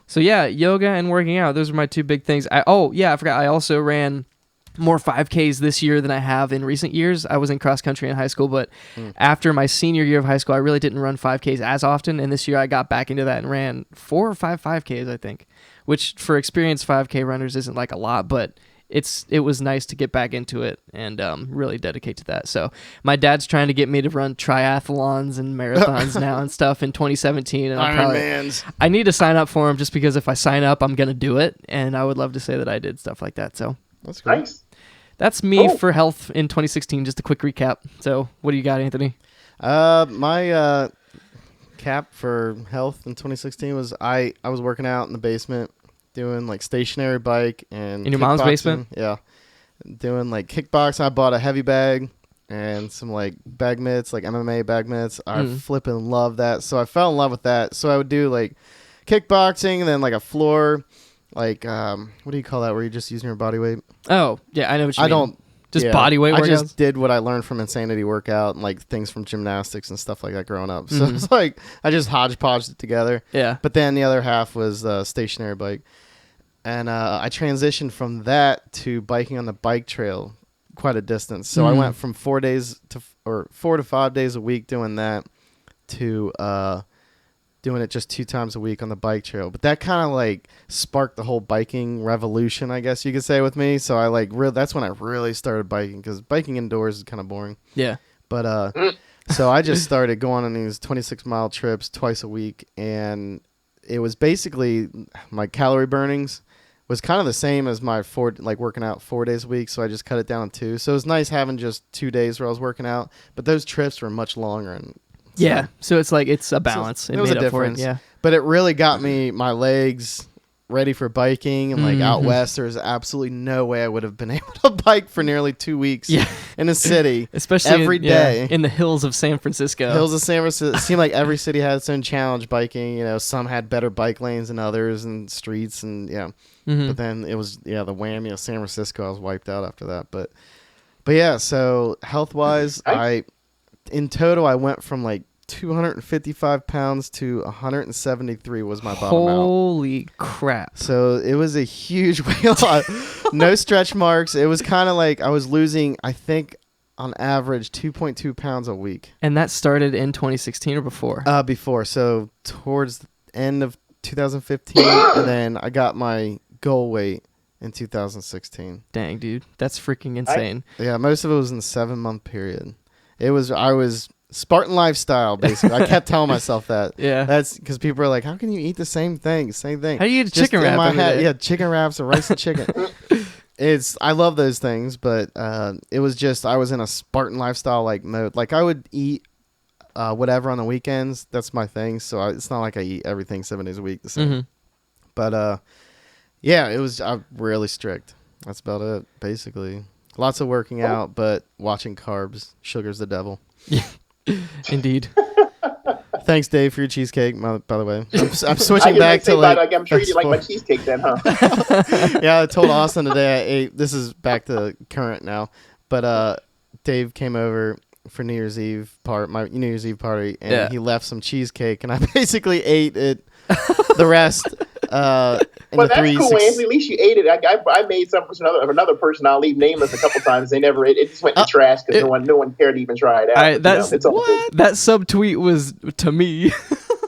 so yeah, yoga and working out, those are my two big things. I forgot I also ran more 5Ks this year than I have in recent years. I was in cross country in high school, but after my senior year of high school, I really didn't run 5Ks as often. And this year I got back into that and ran 4 or 5 5Ks, I think, which for experienced 5K runners isn't like a lot, but it was nice to get back into it and really dedicate to that. So my dad's trying to get me to run triathlons and marathons now and stuff in 2017. And I need to sign up for him just because if I sign up, I'm going to do it. And I would love to say that I did stuff like that. So that's great. Nice. That's me for health in 2016. Just a quick recap. So what do you got, Anthony? My cap for health in 2016 was I was working out in the basement, doing like stationary bike and in your mom's basement. Yeah, doing like kickboxing. I bought a heavy bag and some like bag mitts, like MMA bag mitts. I flipping love that. So I fell in love with that. So I would do like kickboxing and then like a floor, like what do you call that? Where you're just using your body weight? Oh yeah, I know what you mean. I don't. Just body weight workouts? I just did what I learned from Insanity Workout and like things from gymnastics and stuff like that growing up. So it's like I just hodgepodged it together. Yeah. But then the other half was stationary bike. And I transitioned from that to biking on the bike trail quite a distance. So I went from 4 to 5 days a week doing that to doing it just 2 times a week on the bike trail. But that kind of like sparked the whole biking revolution, I guess you could say, with me. So I like that's when I really started biking, because biking indoors is kind of boring. Yeah. But so I just started going on these 26-mile trips twice a week, and it was basically my calorie burnings was kind of the same as my working out 4 days a week. So I just cut it down to 2. So it was nice having just 2 days where I was working out, but those trips were much longer. And yeah, so it's like it's a balance. So it was a difference. Yeah, but it really got me my legs ready for biking. And like out west, there's absolutely no way I would have been able to bike for nearly 2 weeks in a city, especially every day in the hills of San Francisco. Hills of San Francisco. It seemed like every city had its own challenge biking. You know, some had better bike lanes than others and streets, and But then it was the whammy of San Francisco. I was wiped out after that. But yeah. So health wise, in total I went from like 255 pounds to 173 was my bottom out. Holy crap. So it was a huge weight loss. No stretch marks. It was kind of like I was losing, I think, on average 2.2 pounds a week. And that started in 2016 or before? Before. So towards the end of 2015, and then I got my goal weight in 2016. Dang, dude. That's freaking insane. Yeah, most of it was in the 7-month period. I was Spartan lifestyle, basically. I kept telling myself that. Yeah. That's because people are like, how can you eat the same thing? How do you eat a chicken wrap? In my head, yeah, chicken wraps or rice and chicken. I love those things, but it was just, I was in a Spartan lifestyle like mode. Like I would eat whatever on the weekends. That's my thing. So it's not like I eat everything 7 days a week the same. But yeah, it was really strict. That's about it, basically. Lots of working out, but watching carbs. Sugar's the devil. Yeah. Indeed. Thanks, Dave, for your cheesecake. By the way, I'm switching back to like. I'm sure you like my cheesecake then, huh? Yeah, I told Austin today I ate. This is back to current now, but Dave came over for New Year's Eve my New Year's Eve party, and he left some cheesecake, and I basically ate it. The rest. Well, that's cool, Anthony. At least you ate it. I made some for another person. I'll leave nameless a couple times. They never. It just went in the trash because no one cared to even try it out. That subtweet was to me.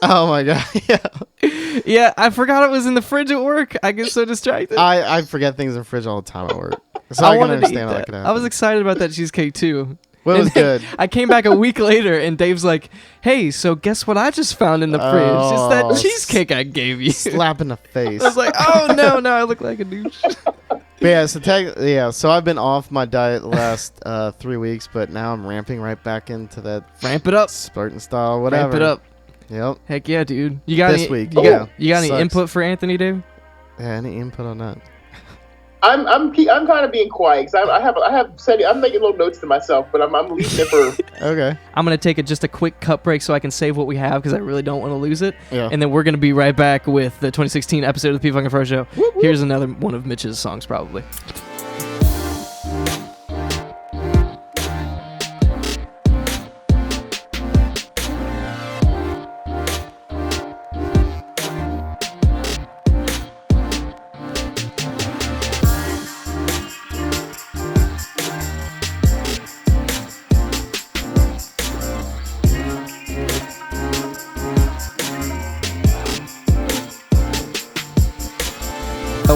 Oh my god! Yeah, yeah. I forgot it was in the fridge at work. I get so distracted. I forget things in the fridge all the time at work. So I wanted to eat that. I was excited about that cheesecake too. Well, it was good. I came back a week later, and Dave's like, "Hey, so guess what I just found in the fridge? It's that cheesecake I gave you." Slap in the face. I was like, "Oh no, I look like a douche." So I've been off my diet the last 3 weeks, but now I'm ramping right back into that. Ramp it up, Spartan style, whatever. Ramp it up. Yep. Heck yeah, dude. You got this any, week? You got any input for Anthony, Dave? Yeah, any input on that? I'm kind of being quiet because I'm making little notes to myself, but I'm leaving it for. Okay. I'm gonna take just a quick cut break so I can save what we have because I really don't want to lose it. Yeah. And then we're gonna be right back with the 2016 episode of the P Fucking Fro Show. Whoop, whoop. Here's another one of Mitch's songs, probably.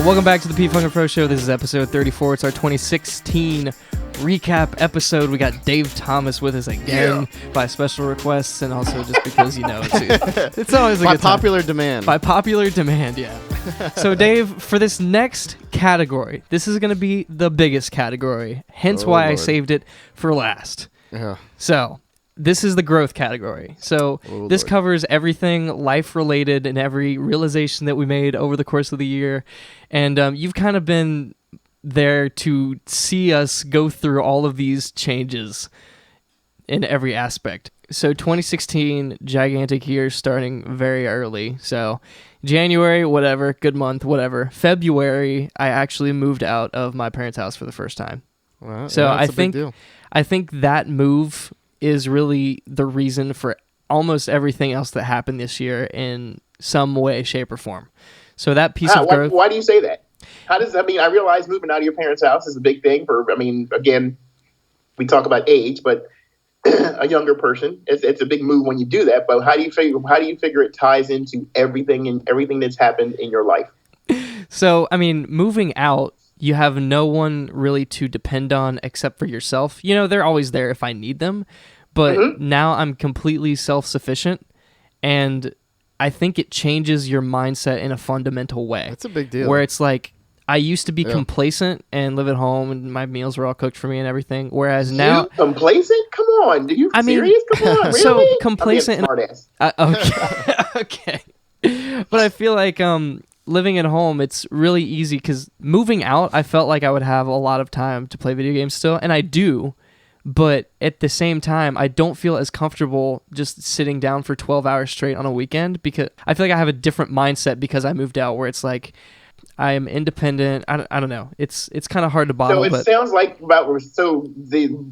Welcome back to the P Fucking Pro Show. This is episode 34. It's our 2016 recap episode. We got Dave Thomas with us again by special requests, and also just because, it's always a by good time. popular demand. By popular demand, yeah. So, Dave, for this next category, this is going to be the biggest category, hence why I saved it for last. Yeah. So, this is the growth category. So this covers everything life-related and every realization that we made over the course of the year. And you've kind of been there to see us go through all of these changes in every aspect. So 2016, gigantic year starting very early. So January, whatever, good month, whatever. February, I actually moved out of my parents' house for the first time. Well, so yeah, I think that move is really the reason for almost everything else that happened this year in some way, shape, or form. So that piece of growth. Why do you say that? I realize moving out of your parents' house is a big thing again, we talk about age, but a younger person, it's a big move when you do that. But how do you figure it ties into everything that's happened in your life? So, moving out, you have no one really to depend on except for yourself. They're always there if I need them, but now I'm completely self-sufficient, and I think it changes your mindset in a fundamental way. That's a big deal. Where it's like, I used to be complacent and live at home, and my meals were all cooked for me and everything, whereas now... You complacent? Come on. Are you serious? Come on, really? So complacent... Okay. Okay. But I feel like... living at home, it's really easy because moving out, I felt like I would have a lot of time to play video games still, and I do, but at the same time, I don't feel as comfortable just sitting down for 12 hours straight on a weekend because I feel like I have a different mindset because I moved out where it's like I am independent. I don't know. It's kind of hard to bottle. So it sounds like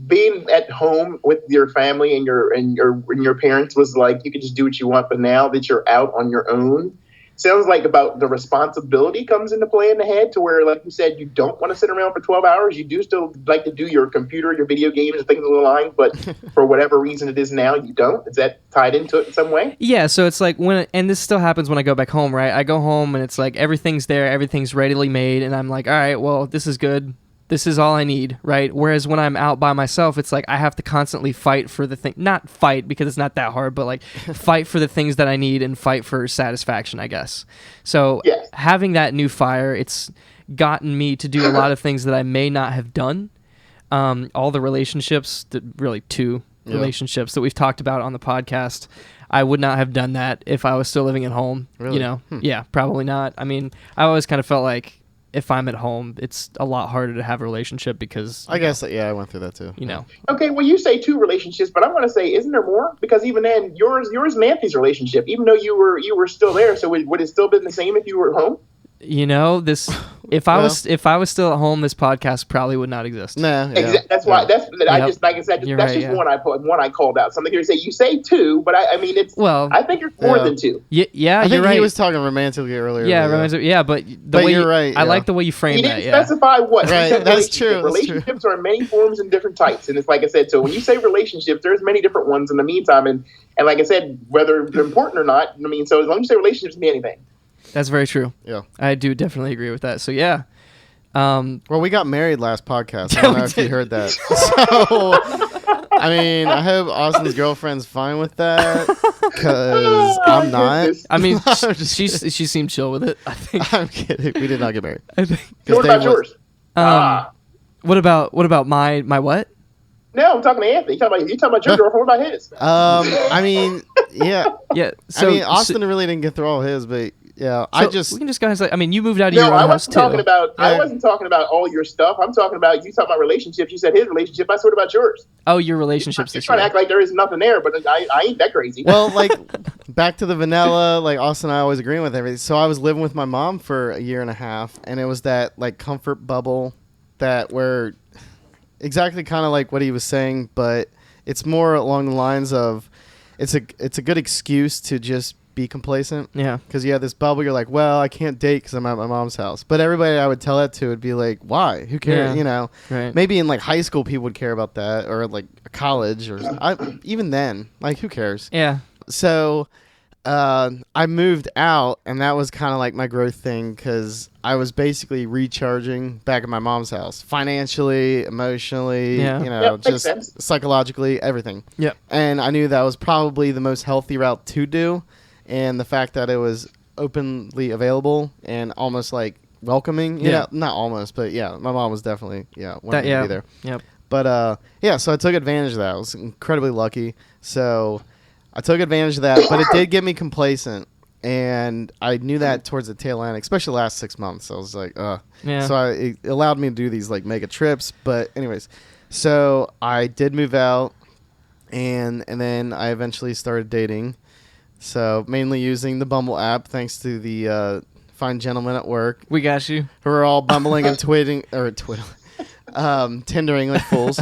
being at home with your family and your parents was like you could just do what you want, but now that you're out on your own, sounds like about the responsibility comes into play in the head to where, like you said, you don't want to sit around for 12 hours. You do still like to do your computer, your video games, and things along the line, but for whatever reason it is now, you don't. Is that tied into it in some way? Yeah, so it's like and this still happens when I go back home, right? I go home and it's like everything's there, everything's readily made, and I'm like, all right, well, this is good. This is all I need, right? Whereas when I'm out by myself, it's like I have to constantly fight for the thing. Not fight because it's not that hard, but like fight for the things that I need and fight for satisfaction, I guess. So having that new fire, it's gotten me to do a lot of things that I may not have done. All the relationships, two relationships that we've talked about on the podcast, I would not have done that if I was still living at home. Really? Yeah, probably not. I always kind of felt like if I'm at home, it's a lot harder to have a relationship because... I guess, I went through that too. Okay, well, you say two relationships, but I'm going to say, isn't there more? Because even then, yours and Anthony's relationship, even though you were still there, so would it still been the same if you were at home? If I was still at home, this podcast probably would not exist. No, that's why. Just like I said, that's just one I called out. Something here to say you say two, but I think it's more than two. Yeah, I think right. he was talking romantically earlier. Yeah, romantically. Yeah, but you're right. I like the way you framed that. You didn't specify what. Right, that's true. Relationships are in many forms and different types, and it's like I said. So when you say relationships, there's many different ones in the meantime, and like I said, whether they're important or not. So as long as you say relationships, mean anything. That's very true. Yeah. I do definitely agree with that. So, yeah. Well, we got married last podcast. I don't know if you heard that. So, I hope Austin's girlfriend's fine with that because I'm not. She seemed chill with it, I think. I'm kidding. We did not get married. So what about yours? What about my what? No, I'm talking to Anthony. You talking about your girlfriend. What about his? Yeah. Yeah. So, Austin really didn't get through all his, but yeah, we can just go ahead and say, you moved out of your own house too. I wasn't talking about all your stuff. I'm talking about, you talking about relationships. You said his relationship. I said, what about yours? Oh, your relationships. You're trying to act like there is nothing there, but I ain't that crazy. Well, back to the vanilla, Austin and I always agreeing with everything. So I was living with my mom for a year and a half, and it was that comfort bubble that where exactly kind of like what he was saying, but it's more along the lines of it's a good excuse to just be complacent. Yeah. Because you have this bubble. You're like, well, I can't date because I'm at my mom's house. But everybody I would tell that to would be like, why? Who cares? Yeah. Right. Maybe in high school people would care about that, or college, or even then, who cares? Yeah. So I moved out, and that was kind of like my growth thing because I was basically recharging back at my mom's house, financially, emotionally, just psychologically, everything. Yep. And I knew that was probably the most healthy route to do, and the fact that it was openly available and almost like welcoming. Not almost, but yeah, my mom was definitely wanting to be there. Yep. But so I took advantage of that. I was incredibly lucky. So I took advantage of that, but it did get me complacent, and I knew that towards the tail end, especially the last 6 months. I was like, Yeah. So it allowed me to do these like mega trips. But anyways, so I did move out, and then I eventually started dating. So mainly using the Bumble app, thanks to the fine gentlemen at work. We got you. Who are all bumbling and Tindering like fools.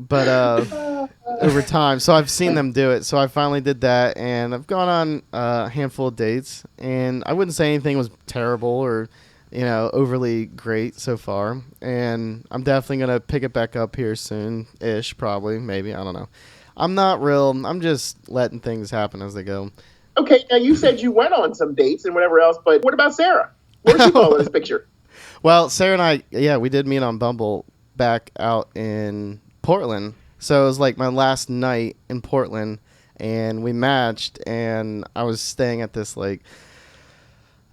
But over time, so I've seen them do it. So I finally did that, and I've gone on a handful of dates, and I wouldn't say anything was terrible or, overly great so far. And I'm definitely gonna pick it back up here soon-ish, probably, maybe, I don't know. I'm just letting things happen as they go. Okay, now you said you went on some dates and whatever else, but what about Sarah? Where's she fall in this picture? Well, Sarah and I, we did meet on Bumble back out in Portland. So it was like my last night in Portland, and we matched, and I was staying at this like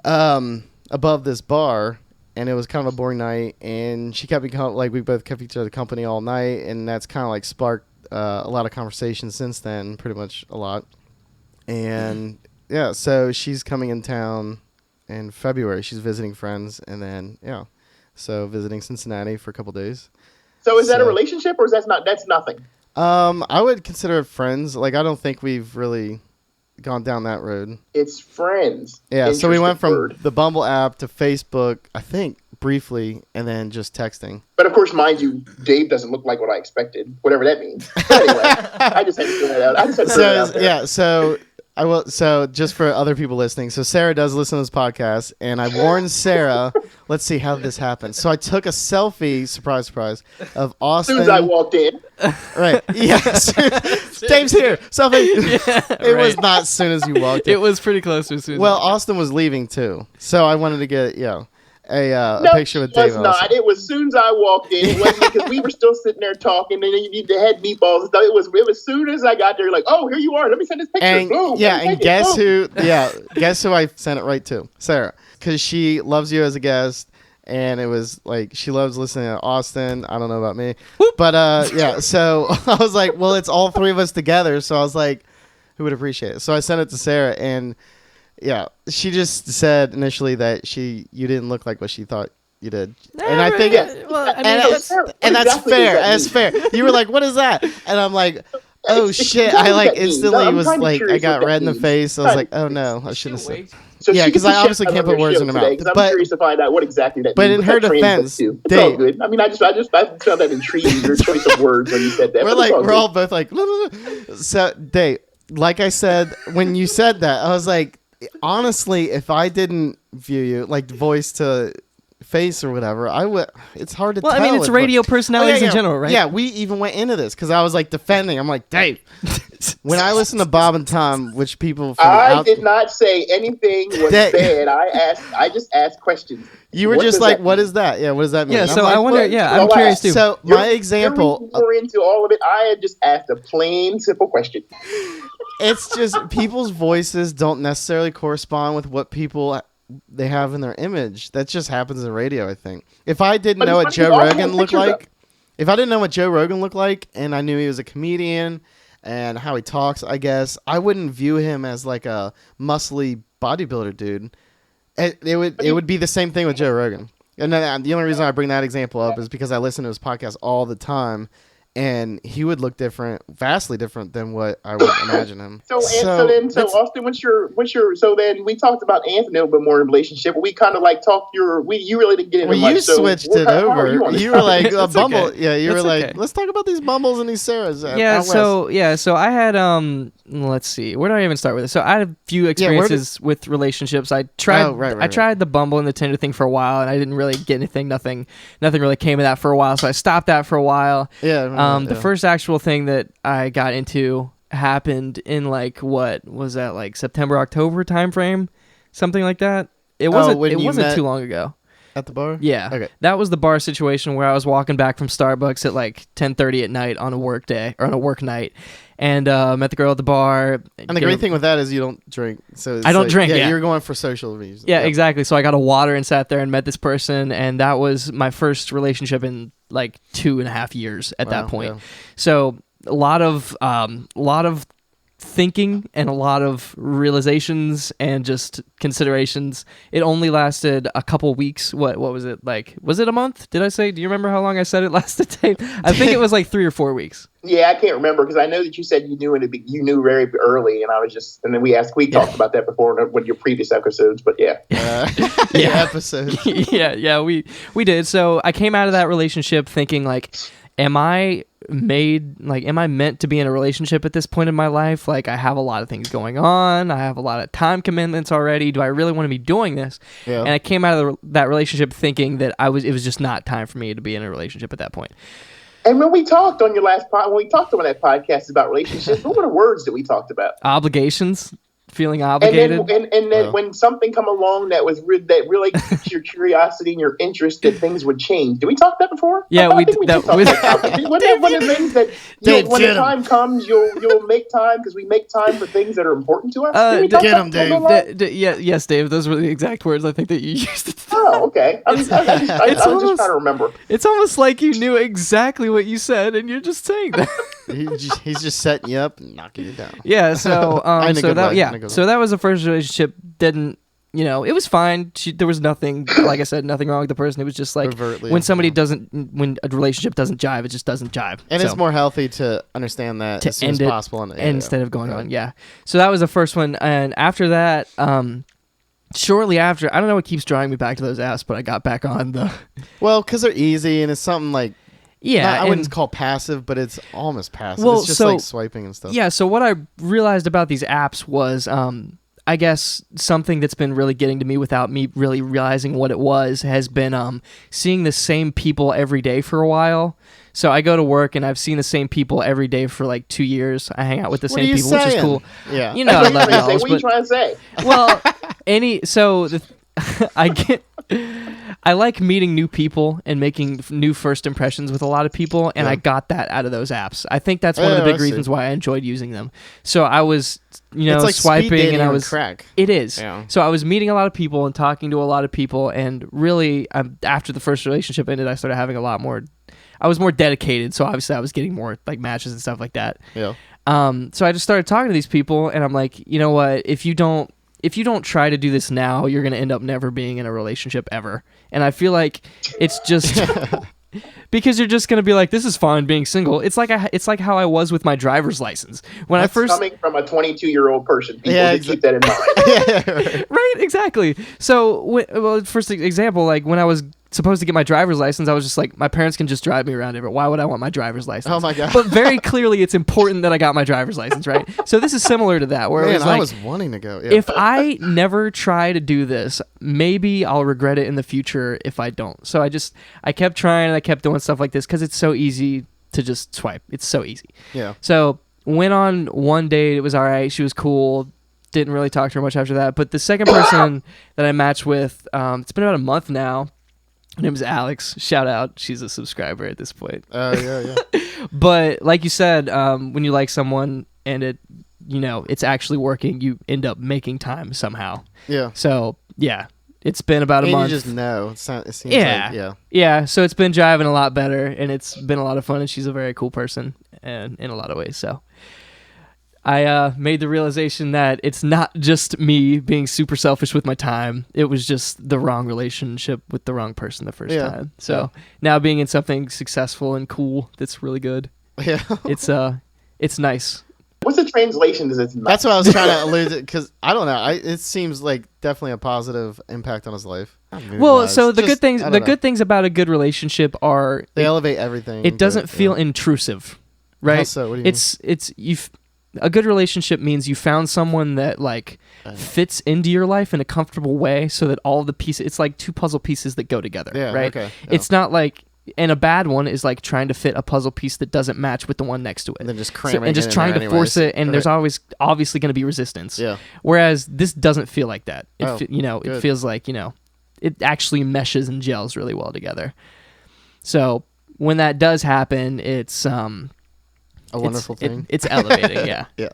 above this bar, and it was kind of a boring night, and she kept me we both kept each other company all night, and that's kind of like sparked a lot of conversation since then, pretty much a lot. And yeah, so she's coming in town in February. She's visiting friends, and then so visiting Cincinnati for a couple days. So is that a relationship, or that's nothing? I would consider it friends. Like, I don't think we've really gone down that road. It's friends. Yeah, so we went from the Bumble app to Facebook, I think, briefly, and then just texting. But of course, mind you, Dave doesn't look like what I expected, whatever that means. Anyway, I just had to throw that out. So I will. So just for other people listening, so Sarah does listen to this podcast, and I warned Sarah. Let's see how this happens. So I took a selfie, surprise, of Austin. As soon as I walked in. Right. Yes. Dave's here. Selfie. It was not as soon as you walked in. It was pretty close to as soon as Austin was leaving too, so I wanted to get a picture with Dave. No, it was not. It was as soon as I walked in. It wasn't because we were still sitting there talking, and you had meatballs and stuff. It was as soon as I got there, like, oh, here you are. Let me send this picture. And, boom. And guess who? Guess who I sent it right to? Sarah, because she loves you as a guest, and it was like she loves listening to Austin. I don't know about me, but So I was like, well, it's all three of us together. So I was like, who would appreciate it? So I sent it to Sarah, and. Yeah, she just said initially that you didn't look like what she thought you did, and I think, that's fair. That's fair. You were like, "What is that?" And I'm like, "Oh shit!" I like instantly was like, I got red in the face. I was like, "Oh no, I shouldn't have said." So because I obviously can't put words in her mouth. I'm curious to find out what exactly that means. But in her defense, Dave, it's all good. I mean, I just found that intriguing, your choice of words when you said that. We're all both like, so Dave, like I said when you said that, I was like. Honestly, if I didn't view you like voice to face or whatever, I would. It's hard to tell. Well, I mean, it's radio personalities in general, right? Yeah, we even went into this because I was like defending. I'm like, Dave. When I listen to Bob and Tom, which people from did not say anything was bad. I just asked questions. You were just like, what is that? Yeah, what does that mean? Yeah, so I wonder. I'm curious too. So my example. More into all of it. I had just asked a plain, simple question. It's just people's voices don't necessarily correspond with what people they have in their image. That just happens in radio, I think. If I didn't know what Joe Rogan looked like, and I knew he was a comedian and how he talks, I guess, I wouldn't view him as like a muscly bodybuilder dude. It would be the same thing with Joe Rogan. And then the only reason I bring that example up is because I listen to his podcast all the time. And he would look different, vastly different than what I would imagine him. So Austin, what's your? So then we talked about Anthony a little bit more in relationship. We kind of like talked you really didn't get into much. Well, you switched it over. You were like Bumble. Okay. Yeah, you were like, okay. Let's talk about these Bumbles and these Sarahs. So I had let's see, where do I even start with it? So I had a few experiences with relationships. I tried I tried the Bumble and the Tinder thing for a while, and I didn't really get anything. Nothing really came of that for a while. So I stopped that for a while. Yeah. The first actual thing that I got into happened in like, what was that, like September, October timeframe, something like that. It wasn't too long ago. At the bar? Yeah. Okay. That was the bar situation where I was walking back from Starbucks at like 10:30 at night on a work day or on a work night, and met the girl at the bar. And the great thing with that is you don't drink. So it's I don't drink. Yeah, you're going for social reasons. Yeah, exactly. So I got a water and sat there and met this person, and that was my first relationship in like 2.5 years at that point. Yeah. So a lot of thinking and a lot of realizations and just considerations. It only lasted a couple weeks. What was it like? Was it a month? Did I say? Do you remember how long I said it lasted, Dave? I think it was like 3 or 4 weeks. Yeah, I can't remember because I know that you said you knew very early, and I was just, and then we talked about that before in one of your previous episodes, but yeah. Episodes. yeah, we did. So I came out of that relationship thinking like, am I meant to be in a relationship at this point in my life? Like, I have a lot of things going on. I have a lot of time commitments already. Do I really want to be doing this? Yeah. And I came out of that relationship thinking that it was just not time for me to be in a relationship at that point. And when we talked on your last when we talked on that podcast about relationships, what were the words that we talked about? Obligations. Feeling obligated, and then when something come along that really piques your curiosity and your interest that things would change. Did we talk that before? Yeah, we did. One of the things that when the time comes, you'll make time because we make time for things that are important to us. Get them, Dave. Yes, Dave. Those were the exact words I think that you used. Oh, okay. I was just trying to remember. It's almost like you knew exactly what you said, and you're just saying that. He's just setting you up and knocking you down. Yeah. So so that was the first relationship. Didn't, it was fine. There was nothing, like I said, nothing wrong with the person. It was just like when a relationship doesn't jive, it just doesn't jive. And it's more healthy to understand that as soon as possible. Instead of going on. Yeah. So that was the first one. And after that, shortly after, I don't know what keeps drawing me back to those apps, but I got back on the... Well, because they're easy and it's something like... Yeah, I wouldn't call passive, but it's almost passive. Well, it's just like swiping and stuff. Yeah, so what I realized about these apps was, I guess something that's been really getting to me without me really realizing what it was has been seeing the same people every day for a while. So I go to work and I've seen the same people every day for like 2 years. I hang out with the same people, which is cool. Yeah, I love y'all. What are you trying to say? Well, I like meeting new people and making new first impressions with a lot of people, and I got that out of those apps. I think that's one of the big reasons why I enjoyed using them. So I was, it's like swiping, and I was crack. It is. Yeah. So I was meeting a lot of people and talking to a lot of people, and really, after the first relationship ended, I started having a lot more. I was more dedicated, so obviously I was getting more like matches and stuff like that. Yeah. So I just started talking to these people, and I'm like, you know what? If you don't try to do this now, you're going to end up never being in a relationship ever. And I feel like it's just because you're just going to be like, this is fine being single. It's like how I was with my driver's license. That's coming from a 22-year-old person. People keep that in mind. Right, exactly. So, first example, like when I was supposed to get my driver's license, I was just like, my parents can just drive me around everywhere. Why would I want my driver's license? Oh my God. But very clearly it's important that I got my driver's license, right? So this is similar to that, where I was wanting to go. Yeah. If I never try to do this, maybe I'll regret it in the future if I don't. So I kept trying and I kept doing stuff like this because it's so easy to just swipe. It's so easy. Yeah. So went on one date. It was all right. She was cool. Didn't really talk to her much after that. But the second person that I matched with, it's been about a month now. Her name is Alex. Shout out. She's a subscriber at this point. Yeah. But like you said, when you like someone and it's actually working, you end up making time somehow. Yeah. So, yeah. It's been about a month. You just know. It seems Yeah. So it's been driving a lot better, and it's been a lot of fun, and she's a very cool person and in a lot of ways. So I made the realization that it's not just me being super selfish with my time. It was just the wrong relationship with the wrong person the first time. So now being in something successful and cool that's really good. Yeah. It's nice. What's the translation? That's what I was trying to allude to, because I don't know. It seems like definitely a positive impact on his life. Well, so the good things about a good relationship are they elevate everything. It doesn't feel intrusive, right? How so? What do you mean? A good relationship means you found someone that like fits into your life in a comfortable way, so that all the pieces, it's like two puzzle pieces that go together, right? Okay, yeah. It's not like And a bad one is like trying to fit a puzzle piece that doesn't match with the one next to it. And then just cramming it and just in trying there to force anyways. it, and there's always obviously going to be resistance. Yeah. Whereas this doesn't feel like that. It good. it feels like, it actually meshes and gels really well together. So when that does happen, it's a wonderful thing. It's elevating, yeah. Yeah.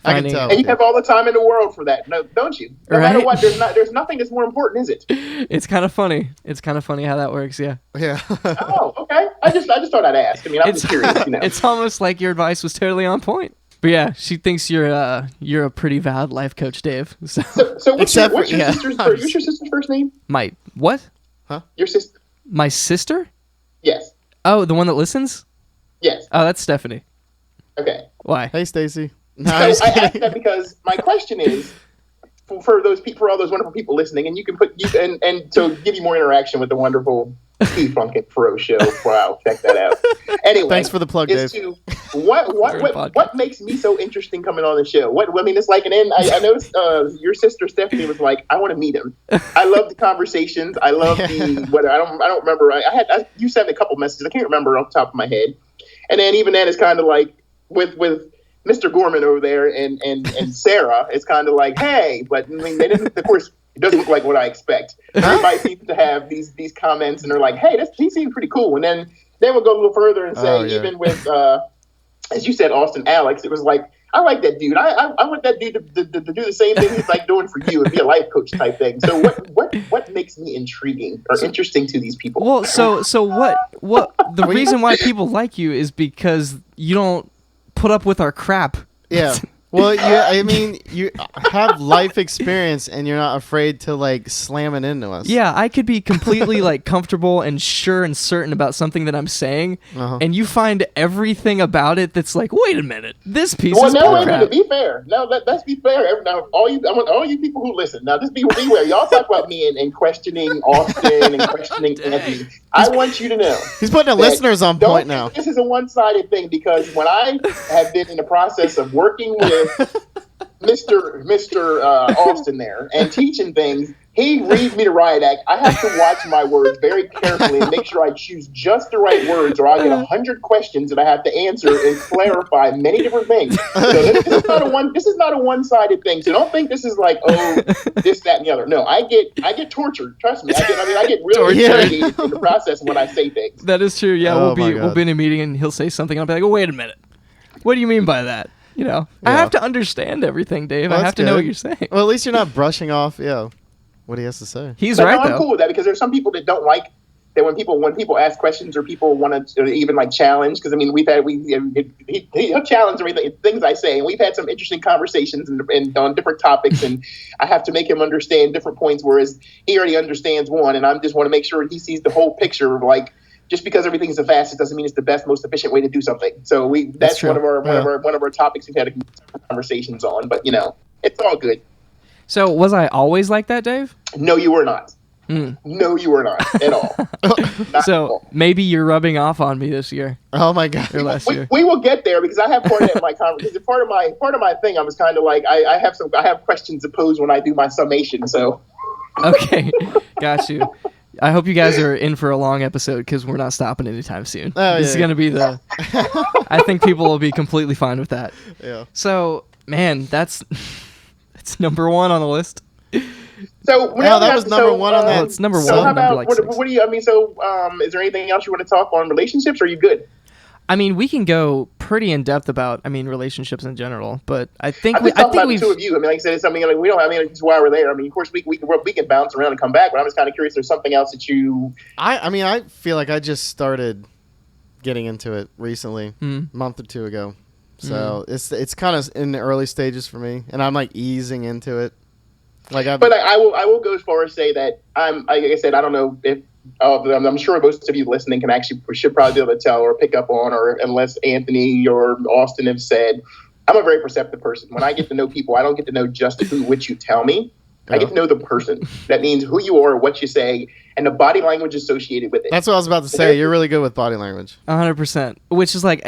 I can tell. And you have all the time in the world for that, no, don't you? No matter what, there's nothing that's more important, is it? It's kind of funny. It's kind of funny how that works, yeah. Yeah. Oh, okay. I just thought I'd ask. I mean, I'm just curious. It's almost like your advice was totally on point. But yeah, she thinks you're a pretty valid life coach, Dave. So what's your sister's first name? My what? Huh? Your sister? My sister? Yes. Oh, the one that listens? Yes. Oh, that's Stephanie. Okay. Why? Hey, Stacy. So I asked that because my question is, for all those wonderful people listening, and and to give you more interaction with the wonderful Funkin' Pro show. Wow, check that out. Anyway, thanks for the plug, Dave. What makes me so interesting coming on the show? It's like I noticed your sister Stephanie was like, I want to meet him. I love the conversations. I love I don't remember. You sent a couple messages. I can't remember off the top of my head. And then even then, it's kind of like with Mr. Gorman over there and Sarah, it's kind of like, hey, but I mean, they didn't, of course, it doesn't look like what I expect. Everybody seems to have these comments, and they're like, hey, he seems pretty cool. And then we'll go a little further and say, even with, as you said, Austin Alex, it was like, I like that dude. I want that dude to do the same thing he's like doing for you and be a life coach type thing. So what makes me intriguing or interesting to these people? Well, so what the reason why people like you is because you don't put up with our crap. Yeah. Well, I mean, you have life experience, and you're not afraid to like slam it into us. Yeah, I could be completely like comfortable and sure and certain about something that I'm saying, and you find everything about it that's like, wait a minute, this piece is crap. To be fair, let's be fair. Now, I want all you people who listen. Now, just beware. Y'all talk about me and questioning Austin and questioning Anthony. I want you to know. He's putting the listeners on point now. This is a one-sided thing because when I have been in the process of working with Mr. Austin there and teaching things, he reads me the riot act. I have to watch my words very carefully and make sure I choose just the right words, or I get 100 questions that I have to answer and clarify many different things. So this is not a one-sided thing. So don't think this is like, oh, this, that, and the other. No, I get tortured. Trust me. I get really interrogated in the process when I say things. That is true. Yeah, we'll be in a meeting and he'll say something. I'll be like, oh, wait a minute. What do you mean by that? I have to understand everything, Dave. Well, I have to know what you're saying. Well, at least you're not brushing off, what he has to say. He's right, though. I'm cool with that because there's some people that don't like that when people ask questions or people want to even like challenge. Because I mean, he'll challenge things I say, and we've had some interesting conversations and on different topics, and I have to make him understand different points, whereas he already understands one, and I just want to make sure he sees the whole picture of like. Just because everything's the fastest doesn't mean it's the best, most efficient way to do something. So that's one of our topics we've had conversations on. But it's all good. So was I always like that, Dave? No, you were not. No, you were not at all. So maybe you're rubbing off on me this year. Oh my God! Or last year. We will get there because I have part of that in my conversation. Part of my thing, I was kind of like I have questions to pose when I do my summation. So okay, got you. I hope you guys are in for a long episode because we're not stopping anytime soon. This is going to be I think people will be completely fine with that. Yeah. So, man, that's number one on the list. So that was number one on that. It's number one. So how about like what do you? I mean, so is there anything else you want to talk on relationships? Or are you good? I mean, we can go pretty in depth about, relationships in general, but I think we've the two of you. I mean, like I said, it's something like we don't. I mean, it's why we're there. I mean, of course, we can bounce around and come back, but I'm just kind of curious. There's something else that you. I feel like I just started getting into it recently, a month or two ago. So it's kind of in the early stages for me, and I'm like easing into it. But I will go as far as say that like I said, I don't know if. I'm sure most of you listening should probably be able to tell or pick up on, or unless Anthony or Austin have said, I'm a very perceptive person. When I get to know people, I don't get to know just which you tell me. I get to know the person. That means who you are, what you say, and the body language associated with it. That's what I was about to say. You're really good with body language. 100%. Which is like,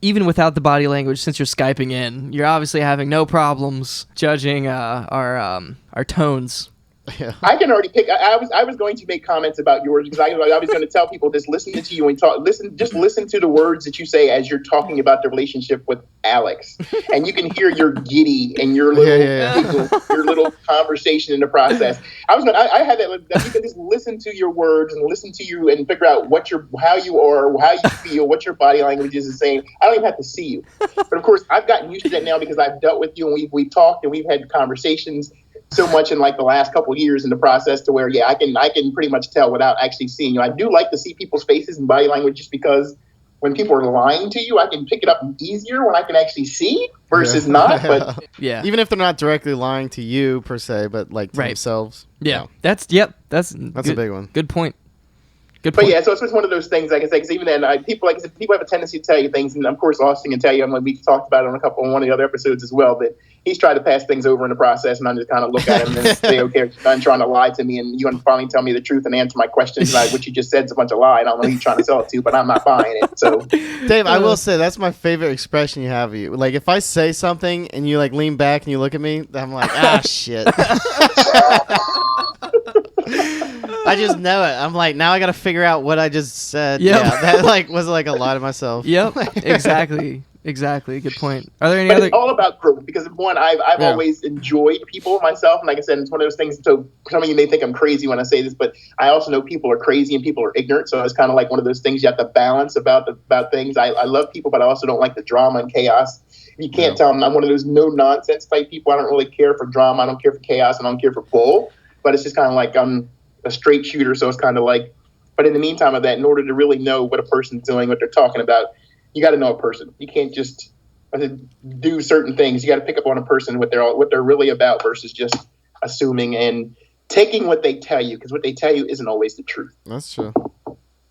even without the body language, since you're Skyping in, you're obviously having no problems judging our tones. Yeah. I can already pick. I was going to make comments about yours because I was going to tell people just listen to you and talk. Listen to the words that you say as you're talking about the relationship with Alex, and you can hear your giddy and your little your little conversation in the process. I had that you can just listen to your words and listen to you and figure out how you are, how you feel, what your body language is saying. I don't even have to see you, but of course I've gotten used to that now because I've dealt with you and we've talked and we've had conversations so much in like the last couple of years in the process to where, I can pretty much tell without actually seeing you. I do like to see people's faces and body language just because when people are lying to you, I can pick it up easier when I can actually see versus not. But yeah, even if they're not directly lying to you per se, but like to themselves. Yeah, that's a big one. Good point. Good point. But yeah, so it's just one of those things. Like I say, because even then, people have a tendency to tell you things, and of course, Austin can tell you. We talked about it on one of the other episodes as well. But he's tried to pass things over in the process, and I just kind of look at him and say, "Okay, you're done trying to lie to me, and you want to finally tell me the truth and answer my questions. What you just said is a bunch of lie. I don't know who you're trying to sell it to, but I'm not buying it." So, Dave, I will say that's my favorite expression you have. You like if I say something and you like lean back and you look at me, I'm like, shit. I just know it. I'm like, now I got to figure out what I just said. Yep. Yeah, that like was like a lie to myself. Yep, exactly. Good point. Are there any It's all about growth because one, I've always enjoyed people myself, and like I said, it's one of those things. So some of you may think I'm crazy when I say this, but I also know people are crazy and people are ignorant. So it's kind of like one of those things you have to balance about things. I love people, but I also don't like the drama and chaos. You can't tell them I'm one of those no nonsense type people. I don't really care for drama. I don't care for chaos. I don't care for bull. But it's just kind of like I'm a straight shooter. So it's kind of like, but in the meantime of that, in order to really know what a person's doing, what they're talking about, you got to know a person. You can't just do certain things. You got to pick up on a person, what they're really about versus just assuming and taking what they tell you, because what they tell you isn't always the truth. That's true.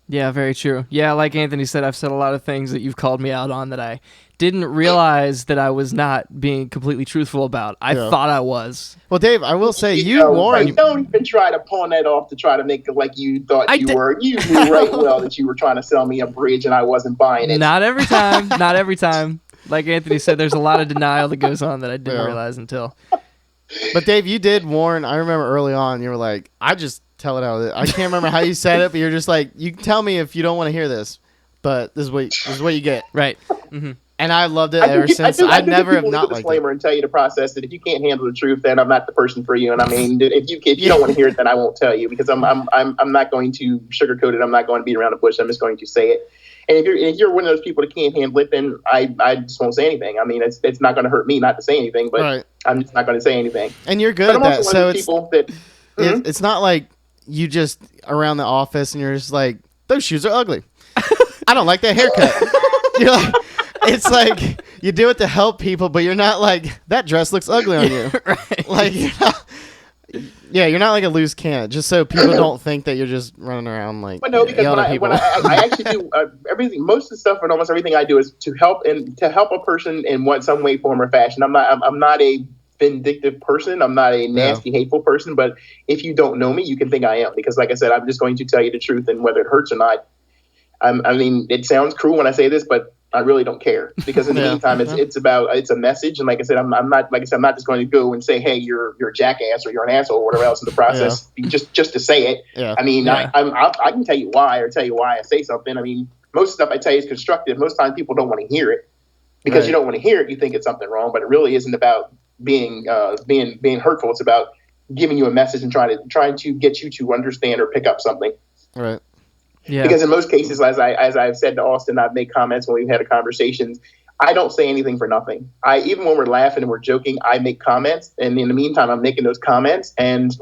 Yeah, very true. Yeah, like Anthony said, I've said a lot of things that you've called me out on that I didn't realize that I was not being completely truthful about. I thought I was. Well, Dave, I will say you warned. Don't even try to pawn that off to try to make it like you thought were. You knew right well that you were trying to sell me a bridge and I wasn't buying it. Not every time. Not every time. Like Anthony said, there's a lot of denial that goes on that I didn't realize until. But Dave, you did warn. I remember early on, you were like, I just tell it out. I can't remember how you said it, but you're just like, you tell me if you don't want to hear this, but this is what you get. Right. Mm-hmm. And I loved it ever since. I never have not liked it. Disclaimer and tell you the process that if you can't handle the truth, then I'm not the person for you. And I mean, if you don't want to hear it, then I won't tell you because I'm not going to sugarcoat it. I'm not going to beat around the bush. I'm just going to say it. And if you're one of those people that can't handle it, then I just won't say anything. I mean, it's not going to hurt me not to say anything, but I'm just not going to say anything. And you're good at that. So it's not like you just around the office and you're just like, those shoes are ugly. I don't like that haircut. You're like, it's like you do it to help people, but you're not like that dress looks ugly on you. Right. Like, you're not like a loose cannon. Just so people don't think that you're just running around like. But no, because when I actually do everything, most of the stuff and almost everything I do is to help a person in some way, form, or fashion. I'm not a vindictive person. I'm not a nasty, hateful person. But if you don't know me, you can think I am because, like I said, I'm just going to tell you the truth, and whether it hurts or not. I mean, it sounds cruel when I say this, but I really don't care because in the meantime, it's a message. And like I said, I'm not just going to go and say, hey, you're a jackass or you're an asshole or whatever else in the process just to say it. Yeah. I mean, I can tell you why I say something. I mean, most stuff I tell you is constructive. Most times people don't want to hear it because you don't want to hear it. You think it's something wrong, but it really isn't about being hurtful. It's about giving you a message and trying to get you to understand or pick up something. Right. Yeah. Because in most cases, as I've said to Austin, I've made comments when we've had conversations. I don't say anything for nothing. Even when we're laughing and we're joking, I make comments, and in the meantime, I'm making those comments, and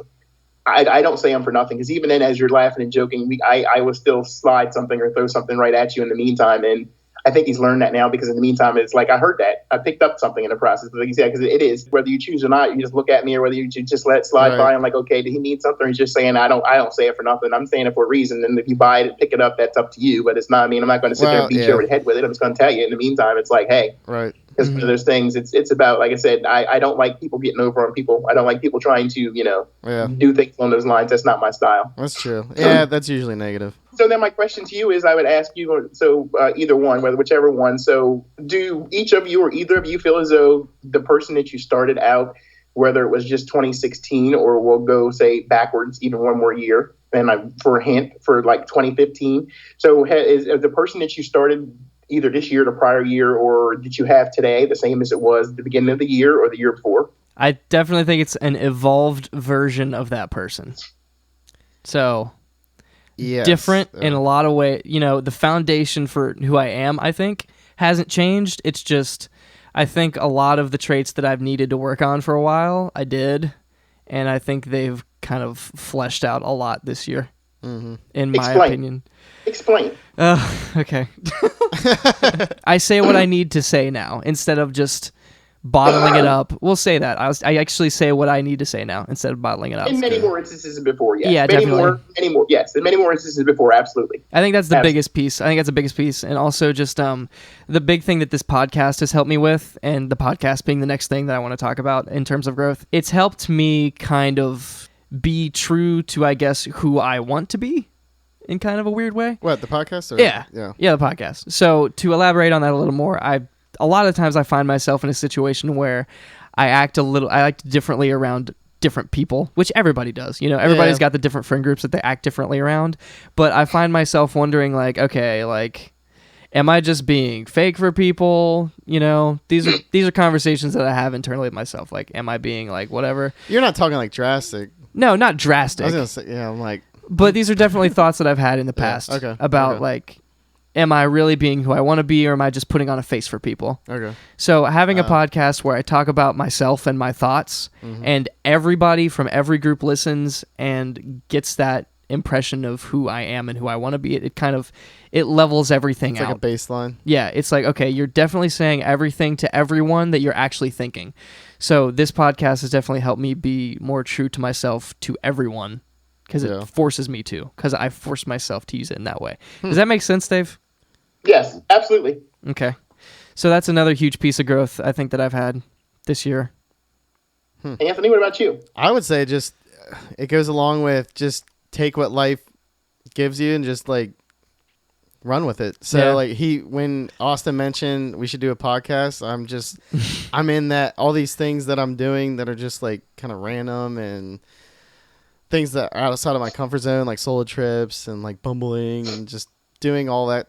I don't say them for nothing. Because even then, as you're laughing and joking, I will still slide something or throw something right at you in the meantime, and I think he's learned that now because in the meantime, it's like I heard that. I picked up something in the process. But like you said, because it is, whether you choose or not, you just look at me or whether you just let it slide by. I'm like, okay, did he mean something? Or he's just saying, I don't say it for nothing. I'm saying it for a reason. And if you buy it and pick it up, that's up to you. But it's not, I mean, I'm not going to sit there and beat you over the head with it. I'm just going to tell you. In the meantime, it's like, hey. Right. Because one of those things, it's about, like I said, I don't like people getting over on people. I don't like people trying to, do things along those lines. That's not my style. That's true. Yeah, that's usually negative. So then my question to you is, I would ask you, so either one, whichever one. So do each of you or either of you feel as though the person that you started out whether it was just 2016 or we'll go say backwards even one more year. And for a hint, for like 2015. So is the person that you started either this year, the prior year, or that you have today the same as it was at the beginning of the year or the year before? I definitely think it's an evolved version of that person. So yes, different in a lot of ways. You know, the foundation for who I am, I think, hasn't changed. It's just, I think a lot of the traits that I've needed to work on for a while, I did. And I think they've kind of fleshed out a lot this year, in my opinion. Explain. Okay. I say what I need to say now instead of just bottling it up. We'll say that. I actually say what I need to say now instead of bottling it up. In many more instances than before, yes. Yeah, many definitely. More, yes. In many more instances before, absolutely. I think that's the biggest piece. I think that's the biggest piece. And also just the big thing that this podcast has helped me with, and the podcast being the next thing that I want to talk about in terms of growth, it's helped me kind of be true to, I guess, who I want to be in kind of a weird way. What, the podcast? Yeah, the podcast. So to elaborate on that a little more, a lot of times I find myself in a situation where I act differently around different people, which everybody does. You know, everybody's got the different friend groups that they act differently around. But I find myself wondering, like, okay, like, am I just being fake for people? You know, these are conversations that I have internally with myself. Like, am I being like whatever? You're not talking like drastic. No, not drastic. I was gonna say, yeah, I'm like. But these are definitely thoughts that I've had in the past about like, am I really being who I want to be, or am I just putting on a face for people? Okay. So having a podcast where I talk about myself and my thoughts, and everybody from every group listens and gets that impression of who I am and who I want to be, it levels everything out. It's like a baseline. Yeah, it's like, okay, you're definitely saying everything to everyone that you're actually thinking. So this podcast has definitely helped me be more true to myself to everyone. Because it forces me to. Because I force myself to use it in that way. Does that make sense, Dave? Yes, absolutely. Okay. So that's another huge piece of growth I think that I've had this year. Anthony, what about you? I would say just, it goes along with just take what life gives you and just like run with it. So like when Austin mentioned we should do a podcast, I'm in that, all these things that I'm doing that are just like kind of random and things that are outside of my comfort zone, like solo trips and like bumbling and just doing all that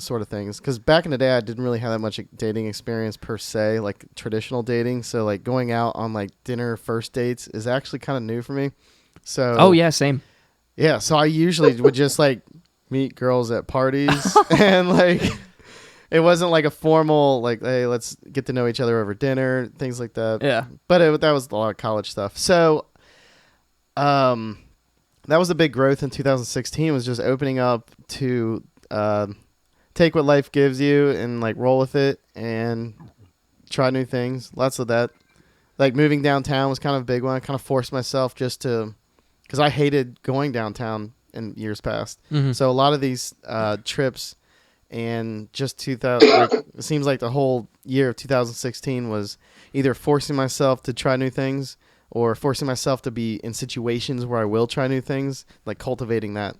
sort of things. Because back in the day, I didn't really have that much dating experience per se, like traditional dating. So like going out on like dinner first dates is actually kind of new for me. So same. Yeah, so I usually would just like meet girls at parties and like it wasn't like a formal like, hey, let's get to know each other over dinner, things like that. Yeah. But that was a lot of college stuff. So that was a big growth in 2016, was just opening up to take what life gives you and like roll with it and try new things. Lots of that. Like moving downtown was kind of a big one. I kind of forced myself just to, because I hated going downtown in years past. So a lot of these trips and just 2000, like, it seems like the whole year of 2016 was either forcing myself to try new things or forcing myself to be in situations where I will try new things, like cultivating that.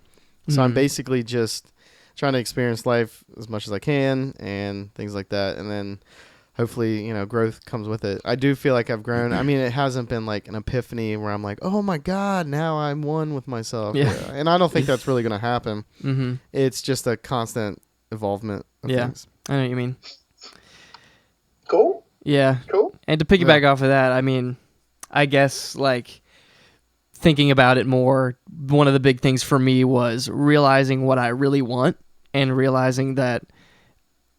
So I'm basically just trying to experience life as much as I can and things like that. And then hopefully, growth comes with it. I do feel like I've grown. I mean, it hasn't been like an epiphany where I'm like, oh my God, now I'm one with myself. Yeah. And I don't think that's really going to happen. It's just a constant evolvement of things. I know what you mean. Cool. Yeah. Cool. And to piggyback off of that, I mean, I guess like thinking about it more, one of the big things for me was realizing what I really want and realizing that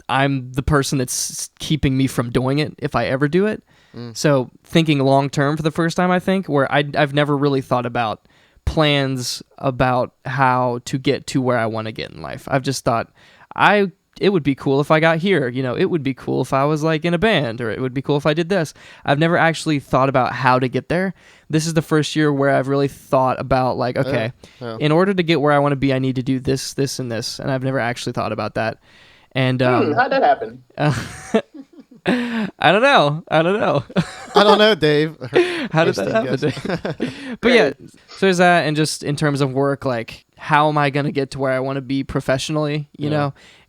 I'm the person that's keeping me from doing it if I ever do it. So thinking long term for the first time, I think, where I've never really thought about plans about how to get to where I want to get in life. I've just thought it would be cool if I got here. It would be cool if I was like in a band, or it would be cool if I did this. I've never actually thought about how to get there. This is the first year where I've really thought about like, okay, in order to get where I want to be, I need to do this, this, and this. And I've never actually thought about that. And how'd that happen? I don't know. I don't know, Dave. How did that happen, Dave? But yeah, so there's that. And just in terms of work, like, how am I going to get to where I want to be professionally?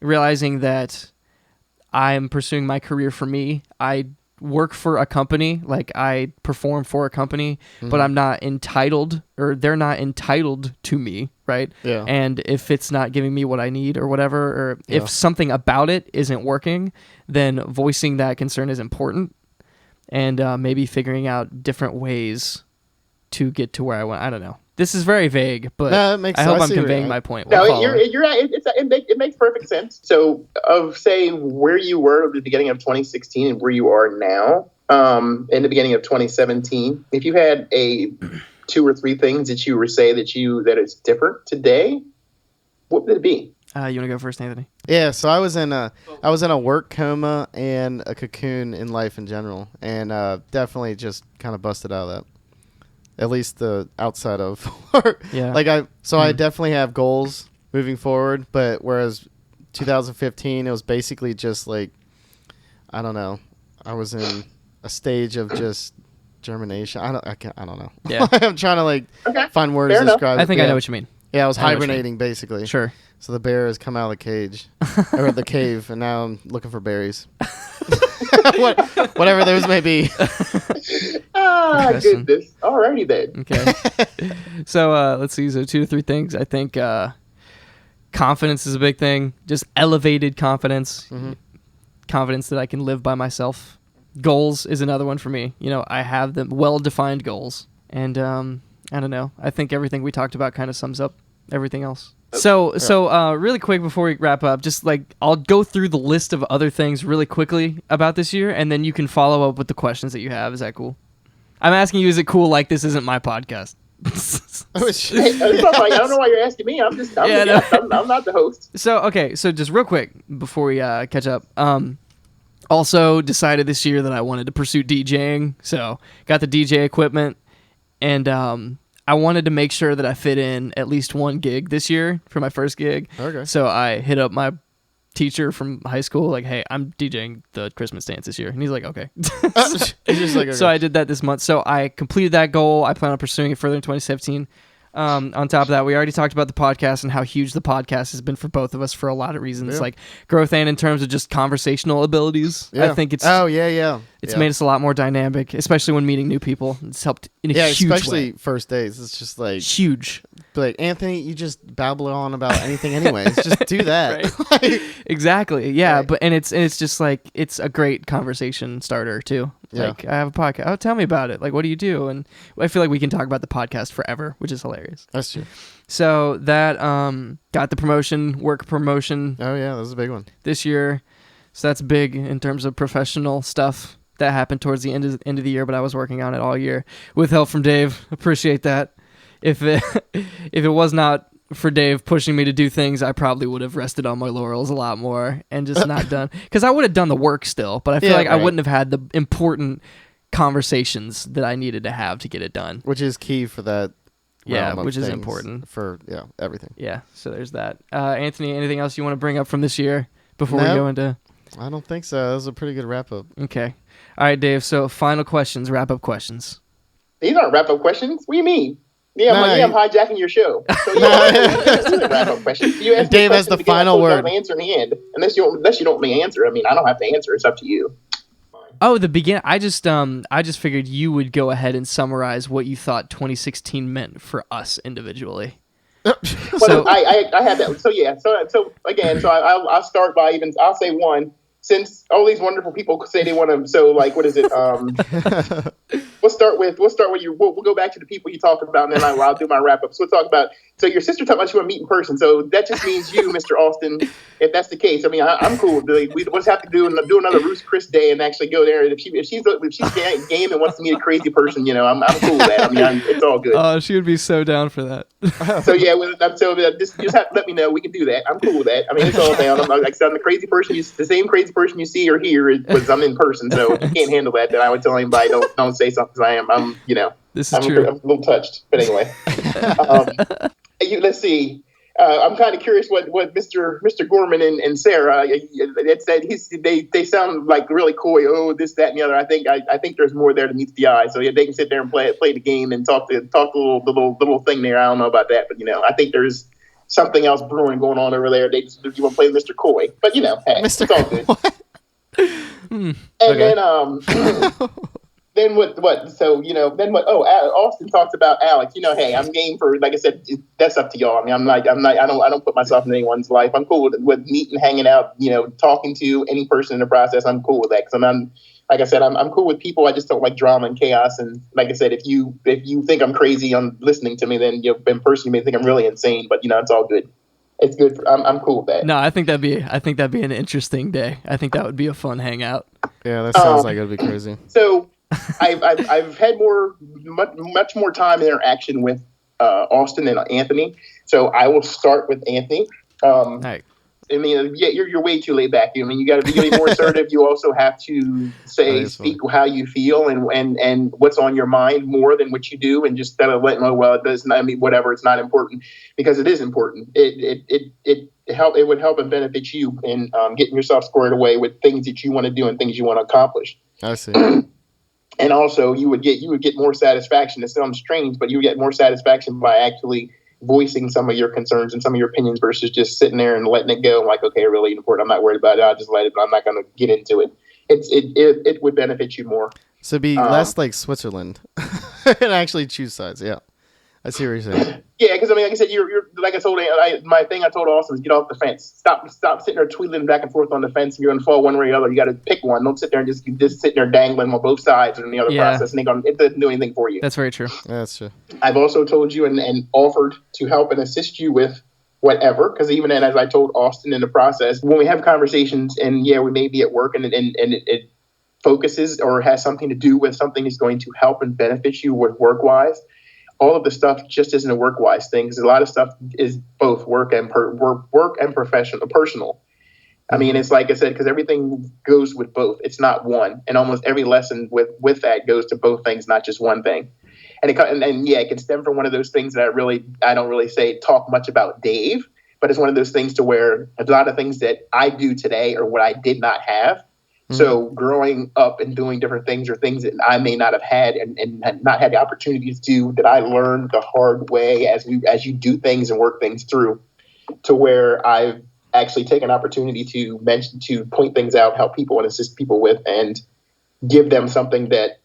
Realizing that I'm pursuing my career for me. I work for a company, like I perform for a company, but I'm not entitled, or they're not entitled to me, right? Yeah. And if it's not giving me what I need or whatever, or if something about it isn't working, then voicing that concern is important, and maybe figuring out different ways to get to where I want. I don't know. This is very vague, but I hope I'm conveying my point. No, you're right. It makes perfect sense. So, of say where you were at the beginning of 2016 and where you are now, in the beginning of 2017, if you had a 2 or 3 things that you would say that is different today, what would it be? You want to go first, Anthony? Yeah, so I was in a work coma and a cocoon in life in general, and definitely just kind of busted out of that. At least the outside of work. Yeah. I definitely have goals moving forward, but whereas 2015 it was basically just like, I don't know, I was in a stage of just germination. I don't know. Yeah. I'm trying to find words Fair to enough. describe it. I think I know what you mean. Yeah, I was hibernating basically. Sure. So the bear has come out of the cage or the cave, and now I'm looking for berries. Whatever those may be. Goodness. Alrighty then. Okay. So let's see. So 2 to 3 things. I think confidence is a big thing. Just elevated confidence. Mm-hmm. Confidence that I can live by myself. Goals is another one for me. I have them well-defined goals. And I don't know. I think everything we talked about kind of sums up everything else. So really quick before we wrap up, just I'll go through the list of other things really quickly about this year, and then you can follow up with the questions that you have. Is that cool? I'm asking you, is it cool this isn't my podcast? Hey, I don't know why you're asking me. I'm not the host. So just real quick before we catch up. Also decided this year that I wanted to pursue DJing, so got the DJ equipment, and I wanted to make sure that I fit in at least 1 gig this year for my first gig. Okay. So I hit up my teacher from high school, like, hey, I'm DJing the Christmas dance this year. And he's like, okay. He's just like, okay. So I did that this month. So I completed that goal. I plan on pursuing it further in 2017. On top of that, we already talked about the podcast and how huge the podcast has been for both of us for a lot of reasons, like growth and in terms of just conversational abilities. Yeah. I think it's made us a lot more dynamic, especially when meeting new people. It's helped in a huge especially way. First days. It's just like huge. Like, Anthony, you just babble on about anything anyways. Just do that. Right. Exactly. Yeah, right. But it's just like it's a great conversation starter too. Yeah. Like, I have a podcast. Oh, tell me about it. Like, what do you do? And I feel like we can talk about the podcast forever, which is hilarious. That's true. So that got the work promotion. Oh yeah, that was a big one this year. So that's big in terms of professional stuff that happened towards the end of the year, but I was working on it all year with help from Dave. Appreciate that. If it was not for Dave pushing me to do things, I probably would have rested on my laurels a lot more and just not done. Because I would have done the work still, but I feel like I wouldn't have had the important conversations that I needed to have to get it done. Which is key for that. Yeah, which is important for everything. Yeah, so there's that. Anthony, anything else you want to bring up from this year before we go into? I don't think so. That was a pretty good wrap up. Okay. All right, Dave. So final questions, wrap up questions. These aren't wrap up questions. What do you mean? Yeah, I'm hijacking your show. So yeah, wrap up questions. You ask Dave has the final word. I'm answering the end, unless you don't let me answer. I mean, I don't have to answer. It's up to you. Oh, the beginning. I just figured you would go ahead and summarize what you thought 2016 meant for us individually. So I had that. So yeah. So again. So I'll start by I'll say one. Since all these wonderful people say they want to, so like, what is it? We'll start with you. We'll go back to the people you talked about, and then I'll do my wrap up. So we'll talk about. So your sister talked about you want to meet in person. So that just means you, Mr. Austin. If that's the case, I mean, I'm cool. We just have to do another Ruth Chris day and actually go there. And if she's game and wants to meet a crazy person, I'm cool with that. I mean, it's all good. Oh, she would be so down for that. So yeah, just have to let me know. We can do that. I'm cool with that. I mean, it's all down. I'm the crazy person. The same crazy person you see or hear because I'm in person. So if you can't handle that, then I would tell anybody don't say something. I'm This is true. I'm a little touched, but anyway. Let's see. I'm kind of curious what Mr. Gorman and Sarah. They sound like really coy. Oh, this, that, and the other. I think there's more there to meet the eye. So yeah, they can sit there and play the game and talk the little thing there. I don't know about that, but I think there's something else brewing going on over there. You want to play Mr. Coy, but hey, Mr. it's all good. And Okay. then what? So, then what? Oh, Austin talks about Alex. Hey, I'm game for, like I said, that's up to y'all. I mean, I don't put myself in anyone's life. I'm cool with meeting, hanging out, talking to any person in the process. I'm cool with that because like I said, I'm cool with people. I just don't like drama and chaos. And like I said, if you think I'm crazy on listening to me, then in person you may think I'm really insane. But it's all good. It's good. I'm cool with that. No, I think that'd be an interesting day. I think that would be a fun hangout. Yeah, that sounds like it'd be crazy. So I've had much more time and interaction with Austin and Anthony. So I will start with Anthony. All right. I mean, yeah, you're way too laid back. I mean, you got to be more assertive. You also have to speak how you feel and what's on your mind more than what you do, and just kind of let them know. Well, it doesn't. I mean, whatever. It's not important because it is important. It would help and benefit you in getting yourself squared away with things that you want to do and things you want to accomplish. I see. And also, you would get more satisfaction. It sounds strange, but you would get more satisfaction by actually voicing some of your concerns and some of your opinions versus just sitting there and letting it go. Like, okay, really important. I'm not worried about it. I'll just let it, but I'm not going to get into it. It would benefit you more. So be less like Switzerland and actually choose sides. Yeah. I see what you're saying. Yeah, because I mean, like I said, you're like I told my thing. I told Austin is get off the fence. Stop sitting there tweeting back and forth on the fence. You're gonna fall one way or the other. You got to pick one. Don't sit there and just sit there dangling on both sides and the other process. And it doesn't do anything for you. That's very true. Yeah, that's true. I've also told you and offered to help and assist you with whatever. Because even then, as I told Austin in the process, when we have conversations and we may be at work and it focuses or has something to do with something that's going to help and benefit you with work wise. All of the stuff just isn't a work-wise thing because a lot of stuff is both work and personal. I mean, it's like I said, because everything goes with both. It's not one, and almost every lesson with that goes to both things, not just one thing. And it can stem from one of those things that I don't really talk much about Dave, but it's one of those things to where a lot of things that I do today or what I did not have. So growing up and doing different things or things that I may not have had and had not had the opportunities to do that I learned the hard way as you do things and work things through to where I've actually taken opportunity to point things out, help people and assist people with and give them something that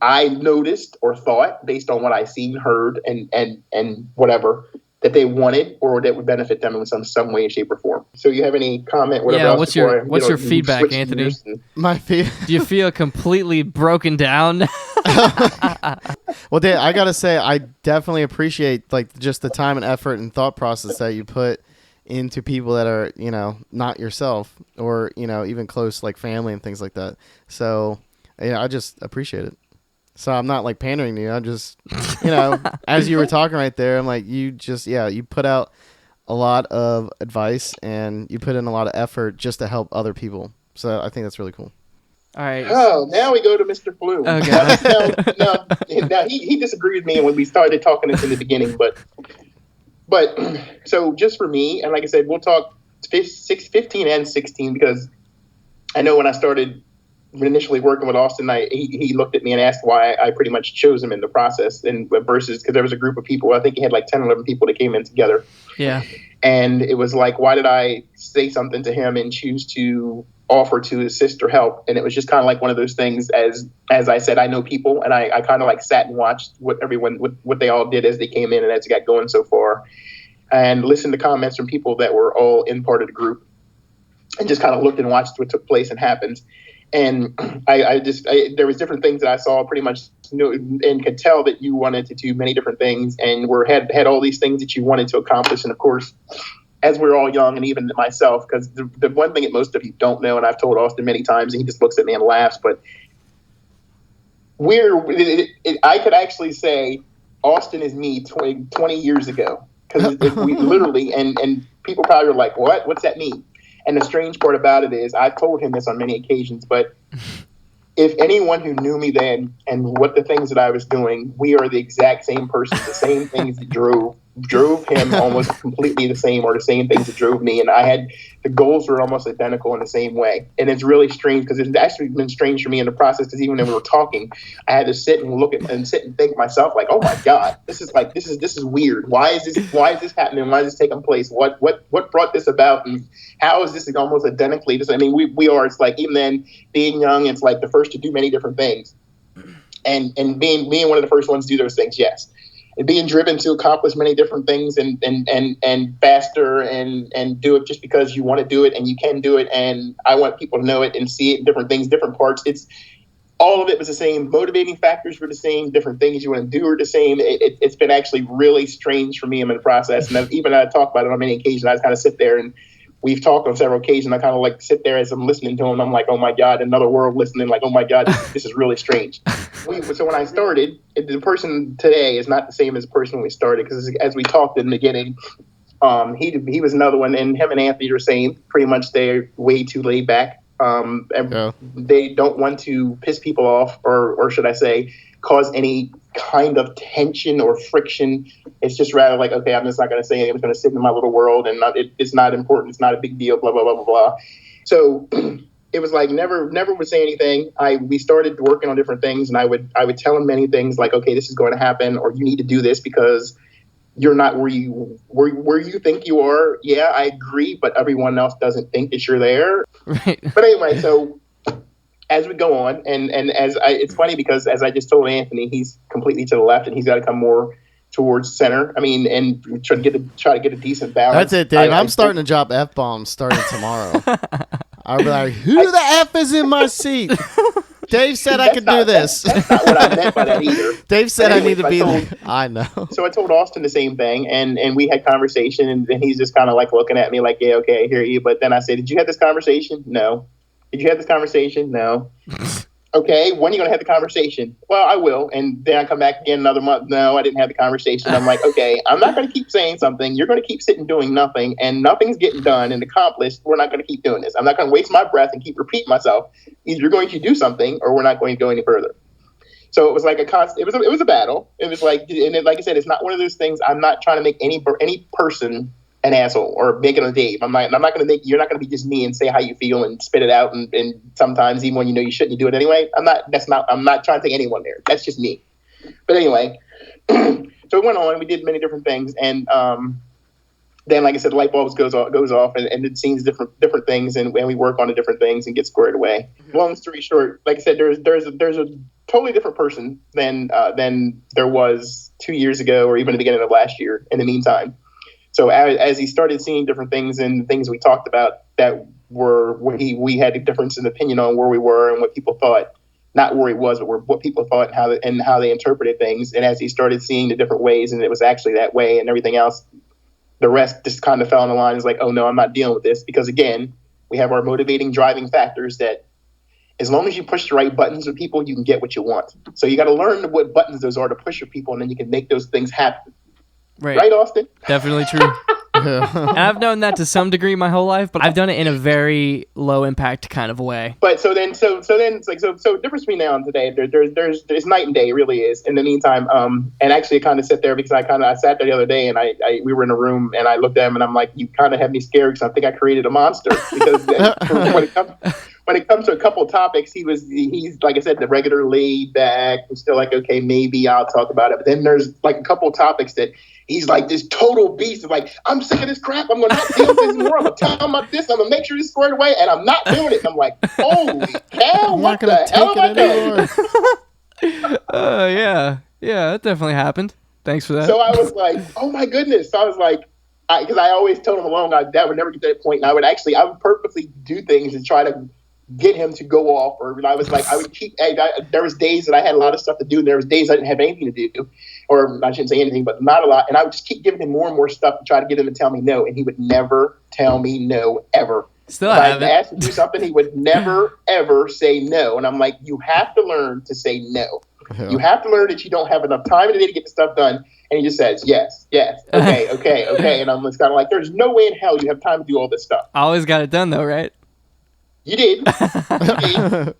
I noticed or thought based on what I seen, heard and whatever that they wanted or that would benefit them in some way, shape, or form. So you have any comment? Yeah, what's your feedback, Anthony? My feedback. Do you feel completely broken down? Well, Dave, I gotta say, I definitely appreciate like just the time and effort and thought process that you put into people that are not yourself or even close like family and things like that. So I just appreciate it. So I'm not like pandering to you. I'm just, as you were talking right there, I'm like, you put out a lot of advice and you put in a lot of effort just to help other people. So I think that's really cool. All right. Oh, now we go to Mr. Flume. Okay. Now he disagreed with me when we started talking this in the beginning, but so just for me, and like I said, we'll talk 15 and 16 because I know when I started initially working with Austin, he looked at me and asked why I pretty much chose him in the process and versus because there was a group of people, I think he had like 10 or 11 people that came in together. Yeah. And it was like, why did I say something to him and choose to offer to assist or help? And it was just kind of like one of those things as I said, I know people and I kind of like sat and watched what they all did as they came in and as it got going so far and listened to comments from people that were all in part of the group and just kind of looked and watched what took place and happened. And there was different things that I saw pretty much knew and could tell that you wanted to do many different things and had all these things that you wanted to accomplish. And of course, as we're all young and even myself, because the one thing that most of you don't know, and I've told Austin many times and he just looks at me and laughs, but I could actually say Austin is me 20 years ago because we literally, and people probably are like, what's that mean? And the strange part about it is I've told him this on many occasions, but if anyone who knew me then and what the things that I was doing, we are the exact same person, the same things that drove drove him almost completely the same, or the same things that drove me. And the goals were almost identical in the same way. And it's really strange, because it's actually been strange for me in the process, because even when we were talking, I had to sit and think myself, like, oh my God, this is weird. Why is this happening? Why is this taking place? What brought this about? And how is this almost identically? I mean, we are, it's like, even then, being young, it's like the first to do many different things. And being one of the first ones to do those things, yes. And being driven to accomplish many different things and faster and do it just because you want to do it and you can do it. And I want people to know it and see it in different things, different parts. It's all of it was the same. Motivating factors were the same. Different things you want to do are the same. It's been actually really strange for me in the process. And even I talk about it on many occasions. I just kind of sit there, and we've talked on several occasions. I kind of like sit there as I'm listening to him. I'm like, oh my God, another world listening. Like, oh my God, this is really strange. So when I started, the person today is not the same as the person when we started, because as we talked in the beginning, he was another one, and him and Anthony are saying pretty much they're way too laid back. And they don't want to piss people off, or should I say, cause any kind of tension or friction. It's just rather like, okay, I'm just not going to say anything. I'm just going to sit in my little world, and it's not important. It's not a big deal. Blah blah blah blah blah. So it was like never would say anything. We started working on different things, and I would tell him many things, like, okay, this is going to happen, or you need to do this because you're not where you think you are. Yeah, I agree, but everyone else doesn't think that you're there. Right. But anyway, so as we go on, and it's funny, because as I just told Anthony, he's completely to the left, and he's got to come more towards center. I mean, and try to get a decent balance. That's it, Dave. I'm starting to drop F-bombs starting tomorrow. I'll be like, who the F is in my seat? Dave said I could do this. That's not what I meant by that either. Dave said I need to be there. I know. So I told Austin the same thing, and we had conversation, and he's just kind of like looking at me like, yeah, okay, I hear you. But then I said, did you have this conversation? No. Did you have this conversation? No. Okay, when are you going to have the conversation? Well, I will. And then I come back again another month. No, I didn't have the conversation. I'm like, okay, I'm not going to keep saying something. You're going to keep sitting doing nothing, and nothing's getting done and accomplished. We're not going to keep doing this. I'm not going to waste my breath and keep repeating myself. Either you're going to do something, or we're not going to go any further. So it was like it was a battle. It was like, and then, like I said, it's not one of those things. I'm not trying to make any person an asshole or make it a Dave. I'm not going to make, you're not going to be just me and say how you feel and spit it out. And sometimes even when you know you shouldn't, you do it anyway. I'm not trying to take anyone there. That's just me. But anyway, so it went on. We did many different things. And then, like I said, the light bulbs goes off and it seems different things. And we work on the different things and get squared away. Long story short, like I said, there's a totally different person than there was 2 years ago, or even the beginning of last year in the meantime. So as he started seeing different things and things we talked about that were where we had a difference in opinion on where we were and what people thought, not where he was, but what people thought and how they interpreted things. And as he started seeing the different ways, and it was actually that way, and everything else, the rest just kind of fell in the line. It's like, oh no, I'm not dealing with this, because again, we have our motivating, driving factors that as long as you push the right buttons with people, you can get what you want. So you got to learn what buttons those are to push your people, and then you can make those things happen. Right, Austin? Definitely true. And I've known that to some degree my whole life, but I've done it in a very low impact kind of way. But so then it's like, so the difference between now and today, there's night and day. It really is. In the meantime, and actually I kind of sit there because I sat there the other day, and we were in a room, and I looked at him and I'm like, you kind of had me scared, because I think I created a monster, because when it comes to a couple of topics, he's like I said, the regular laid back. I'm still like, okay, maybe I'll talk about it. But then there's like a couple of topics that he's like this total beast of like, I'm sick of this crap. I'm going to not deal with this anymore. I'm going to tell him about this. I'm going to make sure this is squared away, and I'm not doing it. And I'm like, holy cow, what the hell am I doing? Yeah, that definitely happened. Thanks for that. So I was like, oh my goodness. So I was like, because I always told him along, that would never get to that point. And I would purposely do things and try to get him to go off, or I would keep. There was days that I had a lot of stuff to do, and there was days I didn't have anything to do, or I shouldn't say anything, but not a lot. And I would just keep giving him more and more stuff to try to get him to tell me no, and he would never tell me no ever. Still, if I asked him to do something, he would never ever say no. And I'm like, you have to learn to say no. Yeah. You have to learn that you don't have enough time in the day to get the stuff done. And he just says yes, okay. And I'm just kind of like, there's no way in hell you have time to do all this stuff. I always got it done though, right? You did. But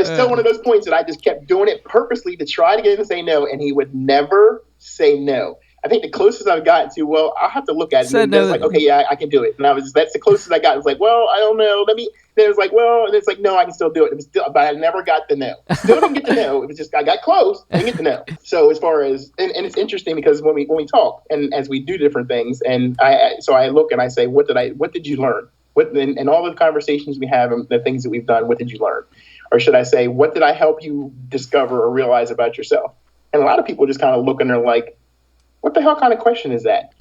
it's still one of those points that I just kept doing it purposely to try to get him to say no, and he would never say no. I think the closest I've gotten to, well, I'll have to look at it. And then it's like, okay, yeah, I can do it. And that's the closest I got. It was like, well, I don't know. Then it's like, well, and it's like, no, I can still do it. It was still, but I never got the no. Still didn't get the no. It was just, I got close, didn't get the no. So as far as, and it's interesting because when we talk and as we do different things, and so I look and I say, what did you learn? And all the conversations we have and the things that we've done, what did you learn? Or should I say, what did I help you discover or realize about yourself? And a lot of people just kind of look and they're like, what the hell kind of question is that?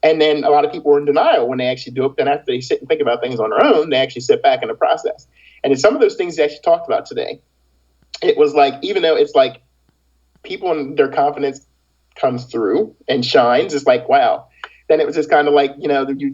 And then a lot of people are in denial when they actually do it. Then after they sit and think about things on their own, they actually sit back in the process. And in some of those things they actually talked about today, it was like, even though it's like people and their confidence comes through and shines, it's like, wow. Then it was just kind of like,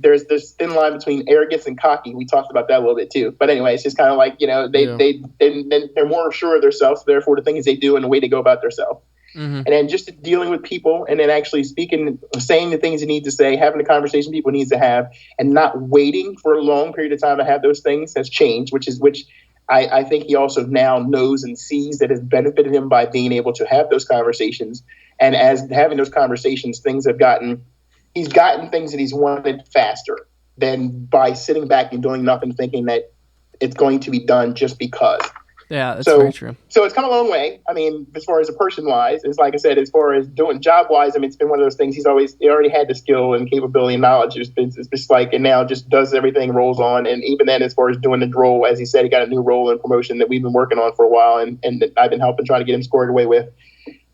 there's this thin line between arrogance and cocky. We talked about that a little bit too. But anyway, it's just kind of like, they're more sure of themselves. Therefore, the things they do and the way they go about themselves. Mm-hmm. And then just dealing with people and then actually speaking, saying the things you need to say, having the conversation people need to have, and not waiting for a long period of time to have those things has changed, which I think he also now knows and sees that has benefited him by being able to have those conversations. And as having those conversations, he's gotten things that he's wanted faster than by sitting back and doing nothing, thinking that it's going to be done just because. Yeah, that's very true. So it's come a long way. I mean, as far as a person-wise, it's like I said, as far as doing job-wise, I mean, it's been one of those things. He already had the skill and capability and knowledge. It's just like, and now just does everything, rolls on. And even then, as far as doing the role, as he said, he got a new role and promotion that we've been working on for a while, and I've been helping try to get him squared away with.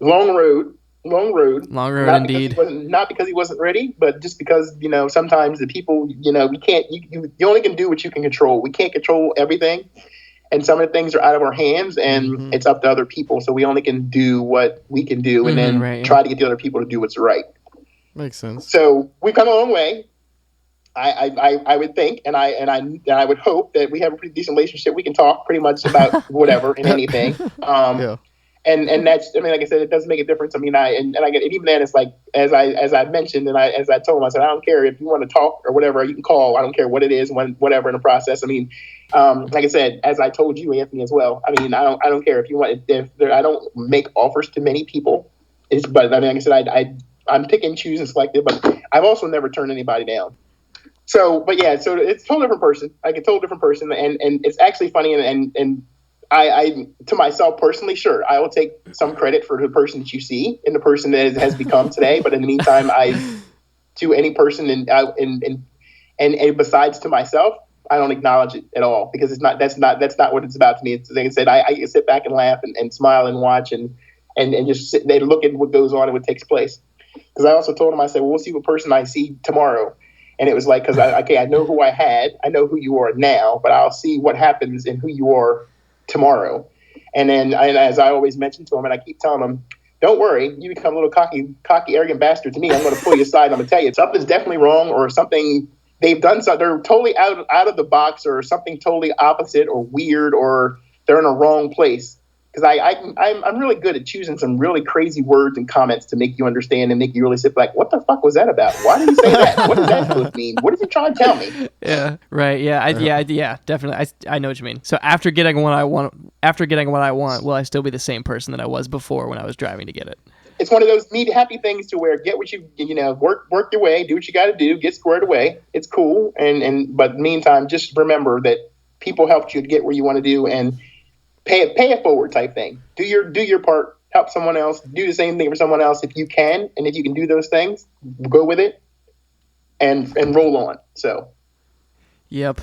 Long road indeed. Not because he wasn't ready, but just because, sometimes the people, you only can do what you can control. We can't control everything. And some of the things are out of our hands, and it's up to other people. So we only can do what we can do, and then try to get the other people to do what's right. Makes sense. So we've come a long way. I would think, and I would hope that we have a pretty decent relationship. We can talk pretty much about whatever and anything. Yeah. And that's, I mean, like I said, it doesn't make a difference. I mean, even then, it's like, as I mentioned, and as I told him, I said, I don't care if you want to talk or whatever, you can call. I don't care what it is, whatever in the process. I mean, like I said, as I told you, Anthony, as well. I mean, I don't care if you want. I don't make offers to many people. But I mean, like I said, I'm pick and choose and selective. But I've also never turned anybody down. So, but yeah, so it's a total different person. Like a total different person, and it's actually funny and. I to myself personally, sure, I will take some credit for the person that you see and the person that has become today. But in the meantime, to any person and besides to myself, I don't acknowledge it at all because that's not what it's about to me. It's like I said, I can sit back and laugh and smile and watch and just sit there and look at what goes on and what takes place. Because I also told him, I said, well, we'll see what person I see tomorrow. And it was like, because I know who I had, I know who you are now, but I'll see what happens and who you are tomorrow. And then, and as I always mention to him, and I keep telling him, don't worry, you become a little cocky, arrogant bastard to me. I'm going to pull you aside and I'm going to tell you something's definitely wrong or something they've done. So they're totally out of the box or something totally opposite or weird or they're in a wrong place. Because I'm really good at choosing some really crazy words and comments to make you understand and make you really sit back. What the fuck was that about? Why did he say that? What does that supposed to mean? What did he try to tell me? Yeah, right. Yeah, definitely. I know what you mean. So after getting what I want, will I still be the same person that I was before when I was driving to get it? It's one of those neat, happy things to where get what you work your way, do what you got to do, get squared away. It's cool, but meantime, just remember that people helped you to get where you want to do and. Pay it forward type thing. Do your part. Help someone else. Do the same thing for someone else if you can, and if you can do those things, go with it, and roll on. So. Yep.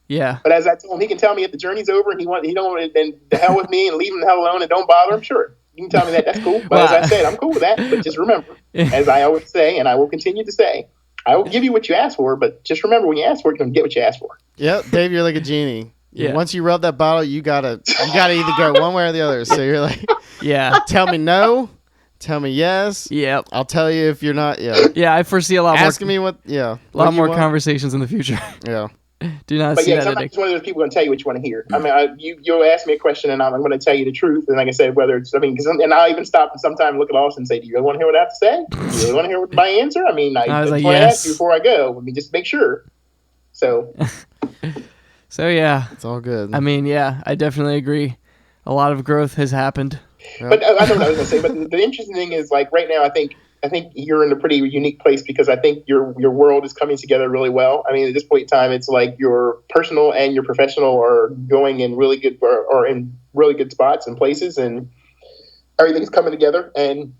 Yeah. But as I told him, he can tell me if the journey's over and he don't then the hell with me and leave him the hell alone and don't bother him. Sure, you can tell me that. That's cool. But as I said, I'm cool with that. But just remember, as I always say, and I will continue to say, I will give you what you ask for. But just remember, when you ask for it, you're gonna get what you ask for. Yep, Dave, you're like a genie. Yeah. Once you rub that bottle, you gotta either go one way or the other. So you're like, yeah, tell me no, tell me yes. Yep. I'll tell you if you're not. Yeah. Yeah, I foresee a lot asking me what. Yeah. A lot more conversations in the future. Yeah. Do not but see yeah, that. Sometimes one of those people going to tell you what you want to hear. I mean, you'll ask me a question and I'm going to tell you the truth. And like I said, and I'll even stop and sometimes look at Austin and say, do you really want to hear what I have to say? Do you really want to hear my answer? I mean, I just want to ask you before I go. Let me just make sure. So. So yeah, it's all good. I mean, yeah, I definitely agree. A lot of growth has happened. But I don't know what I was gonna say. But the interesting thing is, like right now, I think I think you're in a pretty unique place because I think your world is coming together really well. I mean, at this point in time, it's like your personal and your professional are going in really good or in really good spots and places, and everything's coming together. And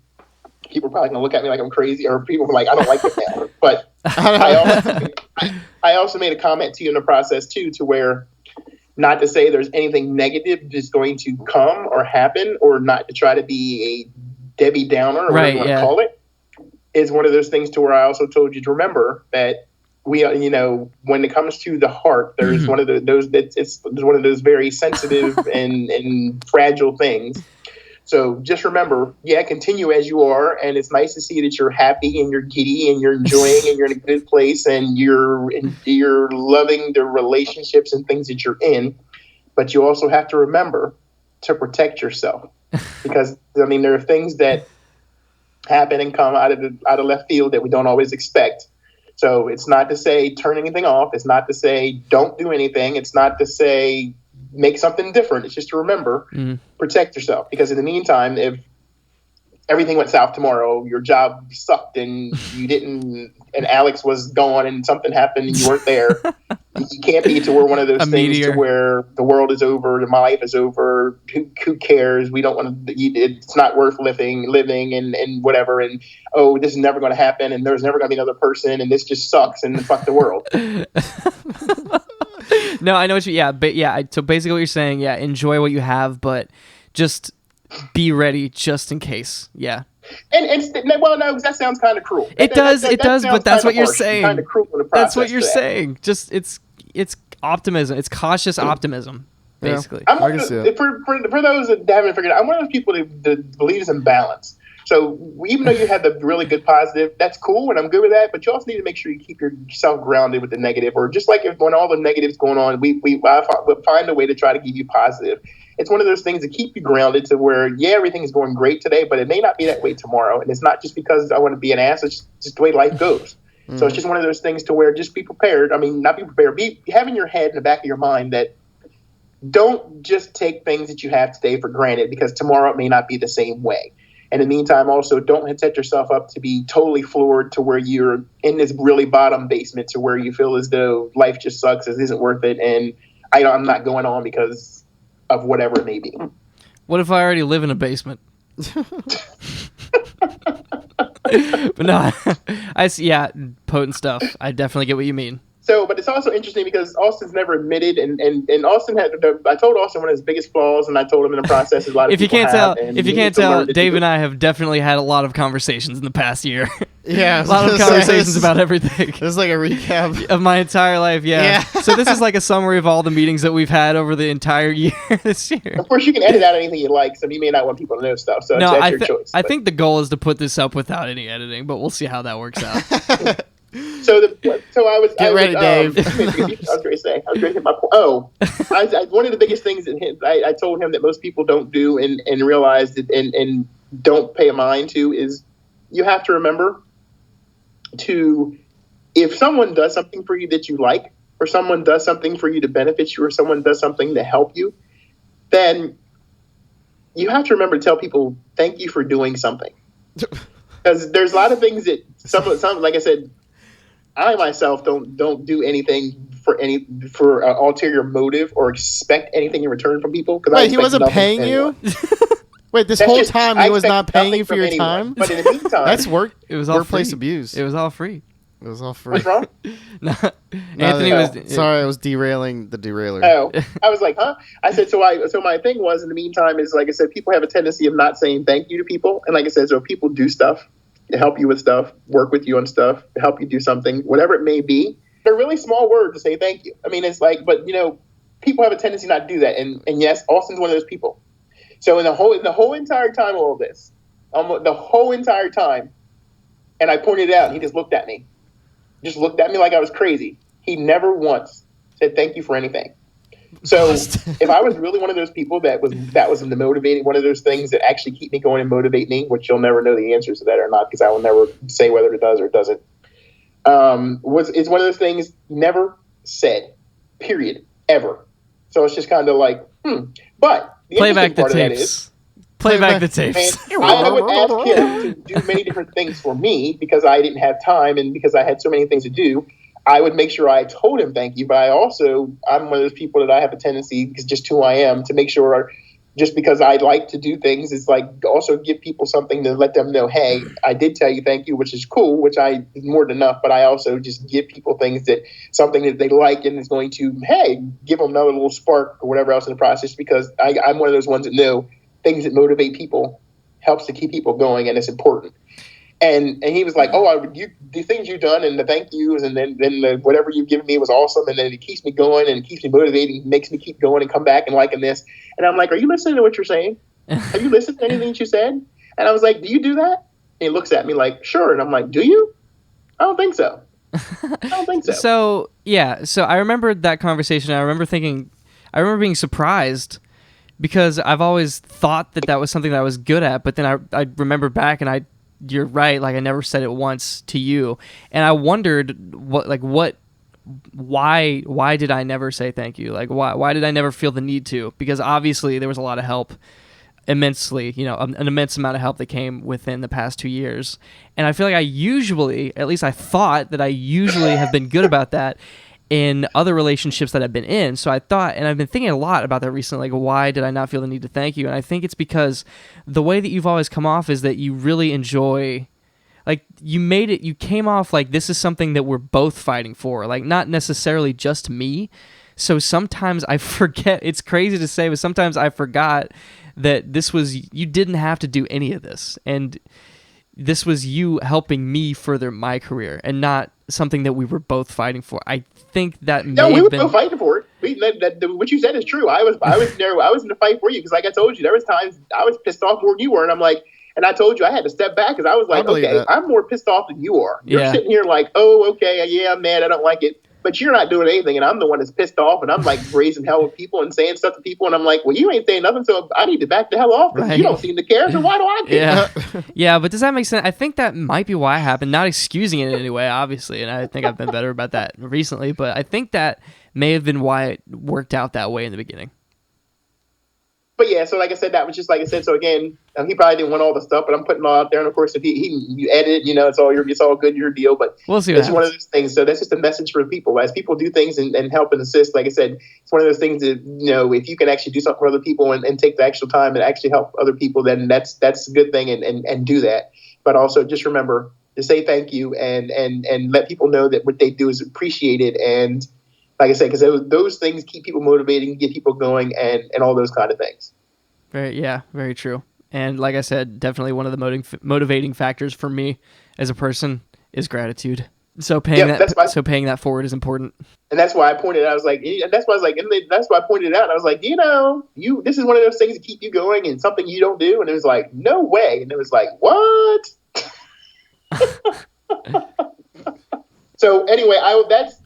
people are probably gonna look at me like I'm crazy, or people are like, I don't like it now. But I also made a comment to you in the process too, to where, not to say there's anything negative that's going to come or happen, or not to try to be a Debbie Downer or whatever you want to call it, is one of those things to where I also told you to remember that we, when it comes to the heart, there's one of it's one of those very sensitive and fragile things. So just remember, continue as you are, and it's nice to see that you're happy and you're giddy and you're enjoying and you're in a good place and you're loving the relationships and things that you're in. But you also have to remember to protect yourself, because I mean there are things that happen and come out of left field that we don't always expect. So it's not to say turn anything off. It's not to say don't do anything. It's not to say make something different. It's just to remember, protect yourself. Because in the meantime, if everything went south tomorrow, your job sucked and you didn't, and Alex was gone and something happened and you weren't there, you can't be to where one of those things to where the world is over, my life is over, who cares? We don't want to, it's not worth living and whatever. And, this is never going to happen. And there's never going to be another person. And this just sucks and fuck the world. No, I know what so basically what you're saying, enjoy what you have, but just be ready just in case. Yeah. And no, that sounds kind of cruel. It does, but that's what you're saying. Kind of cruel in the that's what you're process saying. Just it's optimism. It's cautious optimism, basically. For those that haven't figured out, I'm one of those people that believes in balance. So even though you have the really good positive, that's cool, and I'm good with that. But you also need to make sure you keep yourself grounded with the negative, or just like when all the negative's going on, we find a way to try to keep you positive. It's one of those things that keep you grounded to where, everything is going great today, but it may not be that way tomorrow. And it's not just because I want to be an ass. It's just the way life goes. So it's just one of those things to where just be prepared. I mean, not be prepared. Be having your head in the back of your mind that don't just take things that you have today for granted, because tomorrow it may not be the same way. And in the meantime, also, don't set yourself up to be totally floored to where you're in this really bottom basement to where you feel as though life just sucks, it isn't worth it, and I'm not going on because of whatever it may be. What if I already live in a basement? But no, I see, potent stuff. I definitely get what you mean. So, but it's also interesting because Austin's never admitted, and Austin had. I told Austin one of his biggest flaws, and I told him in the process a lot of if you people can't tell, Dave and I have definitely had a lot of conversations in the past year. Yeah, a lot of conversations about everything. This is like a recap of my entire life. Yeah. So this is like a summary of all the meetings that we've had over the entire year this year. Of course, you can edit out anything you like, so you may not want people to know stuff. So that's your choice. I think the goal is to put this up without any editing, but we'll see how that works out. So I was get ready, Dave. I was going to say my point. One of the biggest things that I told him that most people don't do and realize that and don't pay a mind to is you have to remember to, if someone does something for you that you like, or someone does something for you to benefit you, or someone does something to help you, then you have to remember to tell people thank you for doing something. Because there's a lot of things that some like I said, I myself don't do anything for ulterior motive or expect anything in return from people. Wait, he wasn't paying you? Wait, this whole time he was not paying you for your time? But in the meantime, that's it was all workplace free. abuse. It was all free. It was all free. What's wrong? Anthony was. Sorry, I was derailing the derailer. Oh, I was like, huh? I said, so my thing was, in the meantime, is like I said, people have a tendency of not saying thank you to people. And like I said, so people do stuff to help you with stuff, work with you on stuff, to help you do something, whatever it may be. They're really small words to say thank you. I mean, it's like, but people have a tendency not to do that. And yes, Austin's one of those people. So in the whole entire time of all this, the whole entire time, and I pointed it out, and he just looked at me like I was crazy. He never once said thank you for anything. So if I was really one of those people that was the motivating, one of those things that actually keep me going and motivate me, which you'll never know the answers to that or not, because I will never say whether it does or doesn't. It's one of those things never said, period, ever. So it's just kind of like, But the play back the part tapes. of that is, Play back the tapes. And I would ask him to do many different things for me because I didn't have time and because I had so many things to do. I would make sure I told him thank you, but I'm one of those people that I have a tendency, because just who I am, to make sure, just because I like to do things, is like also give people something to let them know, hey, I did tell you thank you, which is cool, which I is more than enough, but I also just give people things something that they like and is going to, hey, give them another little spark or whatever else in the process, because I'm one of those ones that know things that motivate people helps to keep people going, and it's important. And he was like, the things you've done and the thank yous and then whatever you've given me was awesome. And then it keeps me going and keeps me motivated, makes me keep going and come back and liking this. And I'm like, are you listening to what you're saying? Have you listened to anything that you said? And I was like, do you do that? And he looks at me like, sure. And I'm like, do you? I don't think so. So I remember that conversation. I remember being surprised, because I've always thought that was something that I was good at. But then I remember back and you're right. Like, I never said it once to you, and I wondered why did I never say thank you? Like, why did I never feel the need to? Because obviously there was a lot of help, immensely, an immense amount of help that came within the past 2 years, and I feel like I thought that I usually have been good about that in other relationships that I've been in. So I thought, and I've been thinking a lot about that recently, like, why did I not feel the need to thank you? And I think it's because the way that you've always come off is that you really enjoy, like, you came off like this is something that we're both fighting for, like, not necessarily just me. So sometimes I forget, it's crazy to say, but sometimes I forgot that you didn't have to do any of this. And this was you helping me further my career and not something that we were both fighting for. I think that we were both fighting for it. What you said is true. I was in the fight for you, because like I told you, there was times I was pissed off more than you were, and I'm like, and I told you I had to step back, because I was like, okay, I'm more pissed off than you are. You're sitting here like, oh, okay, yeah, I'm mad, I don't like it. But you're not doing anything, and I'm the one that's pissed off, and I'm like raising hell with people and saying stuff to people, and I'm like, well, you ain't saying nothing, so I need to back the hell off, because you don't seem to care, so why do I care? Yeah, but does that make sense? I think that might be why it happened, not excusing it in any way, obviously, and I think I've been better about that recently, but I think that may have been why it worked out that way in the beginning. But yeah, so like I said, that was just like I said. So again, he probably didn't want all the stuff, but I'm putting it all out there. And of course, if you edit, it's all good, your deal. But we'll see. It's one of those things. So that's just a message for people. As people do things and help and assist, like I said, it's one of those things that, if you can actually do something for other people and take the actual time and actually help other people, then that's a good thing, and do that. But also just remember to say thank you and let people know that what they do is appreciated. And like I said, because those things keep people motivated and get people going and all those kind of things. Very true. And like I said, definitely one of the motivating factors for me as a person is gratitude. So paying that forward is important. And that's why I pointed out. I was like, that's why I pointed it out. I was like, this is one of those things that keep you going and something you don't do. And it was like, no way. And it was like, what? So anyway,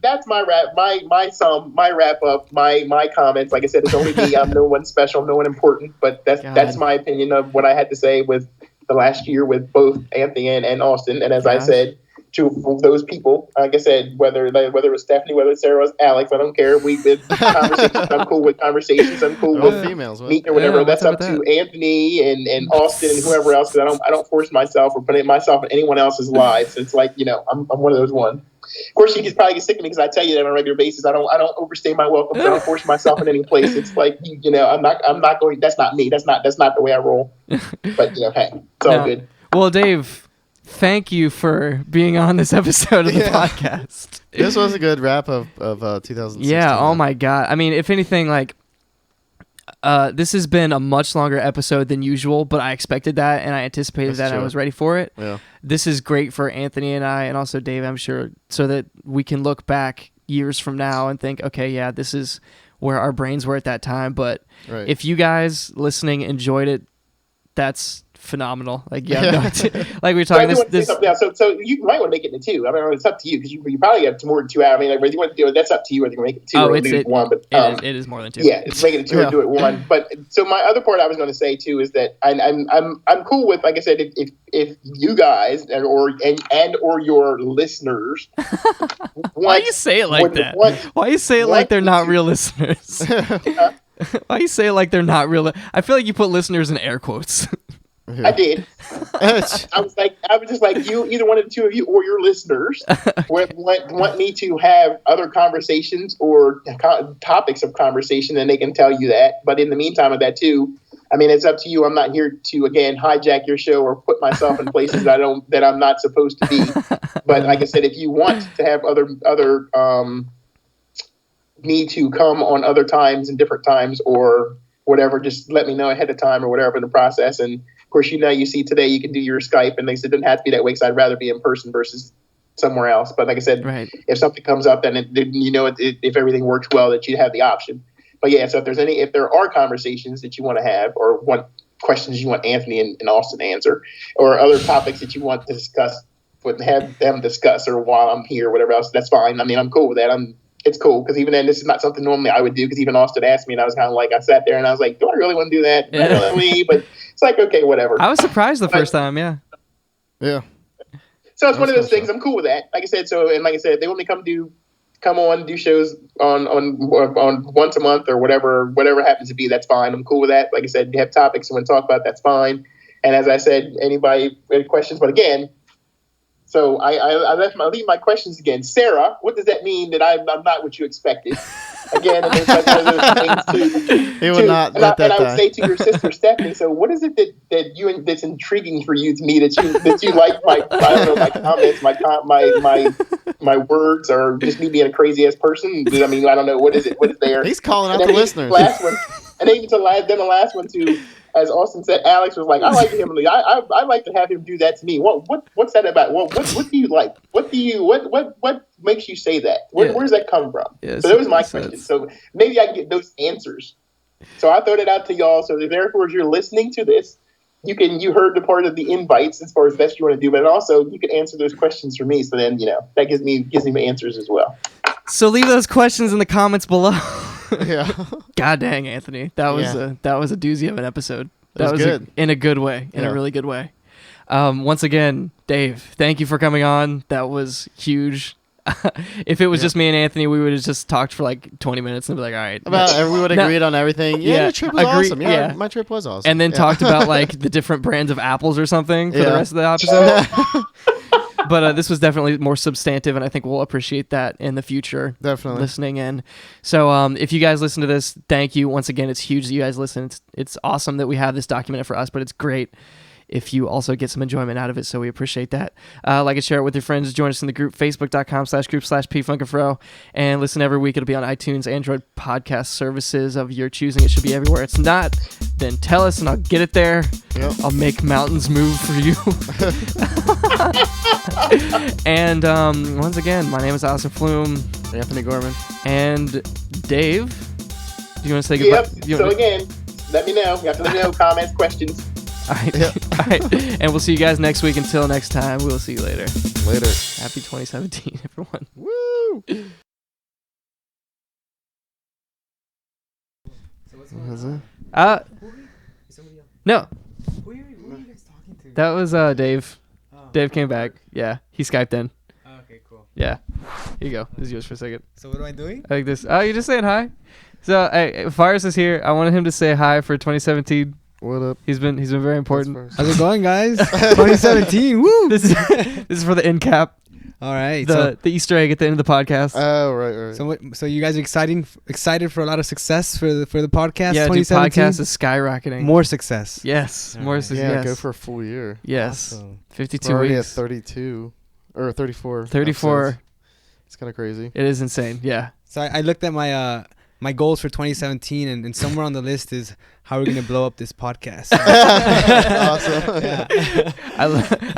that's my wrap, my wrap up, my comments. Like I said, it's only me. I'm no one special, no one important, but that's my opinion of what I had to say with the last year with both Anthony and Austin. And as I said, to those people, like I said, whether it was Stephanie, whether it's Sarah, or Alex, I don't care. Conversations. I'm cool with conversations. I'm cool with females, meeting or whatever. That's up to Anthony and Austin and whoever else. Because I don't force myself or put myself in anyone else's lives. It's like, I'm one of those ones. Of course, you probably get sick of me because I tell you that on a regular basis. I don't overstay my welcome. I don't force myself in any place. It's like, I'm not going. That's not me. That's not the way I roll. But hey, it's all good. Well, Dave, thank you for being on this episode of the podcast. This was a good wrap of 2016. Yeah. Oh my God. I mean, if anything, like, this has been a much longer episode than usual, but I expected that and I anticipated that and I was ready for it. Yeah. This is great for Anthony and I, and also Dave, I'm sure, so that we can look back years from now and think, okay, yeah, this is where our brains were at that time. But if you guys listening enjoyed it, that's phenomenal. Like, like we were talking this. So you might want to make it into 2. I mean, it's up to you because you probably have more than 2 hours. I mean, like, whether you want to do it, that's up to you. Whether you make it 2 or leave it 1. But it is more than 2. Yeah, it's making it 2 or do it 1. But so my other part I was going to say too is that I'm cool with, like I said, if you guys or your listeners. Why you say it like that? Why you say it like they're not real listeners? Why you say it like they're not real? I feel like you put listeners in air quotes. I did. I was just like, you, either one of the two of you or your listeners want me to have other conversations or topics of conversation, and they can tell you that. But in the meantime of that too, I mean, it's up to you. I'm not here to, again, hijack your show or put myself in places that I'm not supposed to be. But like I said, if you want to have other me to come on other times and different times or whatever, just let me know ahead of time or whatever in the process. And of course, you see today you can do your Skype, and they said it didn't have to be that way, so I'd rather be in person versus somewhere else. But like I said, if something comes up, then if everything works well, that you have the option. But yeah, so if there are conversations that you want to have or questions you want Anthony and Austin to answer, or other topics that you want to discuss, have them discuss, or while I'm here, or whatever else, that's fine. I mean, I'm cool with that. It's cool, because even then, this is not something normally I would do, because even Austin asked me, and I was kind of like, I sat there and I was like, do I really want to do that? But it's like, okay, whatever. I was surprised the first time, yeah. Yeah. So it's one of those things. I'm cool with that. Like I said, they want me to come on, do shows on once a month or whatever happens to be. That's fine. I'm cool with that. Like I said, you have topics you want to talk about, that's fine. And as I said, anybody any questions? But again, so I leave my questions again. Sarah, what does that mean that I'm not what you expected? Again, and it's like one of those things too. He would not let that die. And I would say to your sister Stephanie, so what is it that's intriguing for you that you like my comments, my words, or just me being a crazy ass person? I mean, I don't know, what is there? He's calling out the listeners. Last one, and even the last one too. As Austin said, Alex was like, I like him. I like to have him do that to me. What's that about? What do you like? What makes you say that? Where does that come from? Yeah, so that was my question. So maybe I can get those answers. So I throw it out to y'all. So therefore, if you're listening to this, you heard the part of the invites as far as best you want to do, but also you can answer those questions for me. So then that gives me answers as well. So leave those questions in the comments below. Yeah. God dang, Anthony, that was a doozy of an episode. That was good. In a good way, in a really good way. Once again, Dave, thank you for coming on. That was huge. If it was just me and Anthony, we would have just talked for like 20 minutes and be like, all right. We would agreed on everything. Yeah, the trip was awesome. Yeah, my trip was awesome. And then talked about like the different brands of apples or something for the rest of the episode. But this was definitely more substantive, and I think we'll appreciate that in the future. Definitely. Listening in. So if you guys listen to this, thank you. Once again, it's huge that you guys listen. It's awesome that we have this documented for us, but it's great if you also get some enjoyment out of it, so we appreciate that. Like and share it with your friends. Join us in the group, facebook.com/group/pfunkinfro, and listen every week. It'll be on iTunes, Android podcast services of your choosing. It should be everywhere. It's not, then tell us and I'll get it there. Yep. I'll make mountains move for you. And once again, my name is Austin Flume. Anthony Gorman. And Dave, do you want to say goodbye? Yep. So again, let me know. You have to let me know comments, questions. All right. Yep. All right. And we'll see you guys next week. Until next time, we'll see you later. Later. Happy 2017, everyone. Woo! So what's going No. Who are you guys talking to? That was Dave. Oh, Dave came back. Yeah. He Skyped in. Oh, okay, cool. Yeah. Here you go. This is yours for a second. So what am I doing? I like this. Oh, you're just saying hi? So, hey, Faris is here. I wanted him to say hi for 2017. What up? He's been very important. How's it going, guys? 2017. Woo! This is for the end cap. All right. The Easter egg at the end of the podcast. Oh, right. So you guys are excited for a lot of success for the podcast? Yeah, the 2017? podcast is skyrocketing. More success. Yes, All more right. success. Yeah, go for a full year. Yes, Awesome. 52 We're already weeks. at 32 or 34. 34. episodes. It's kind of crazy. It is insane. Yeah. So I looked at my goals for 2017, and somewhere on the list is how we're gonna blow up this podcast. Awesome. Yeah. I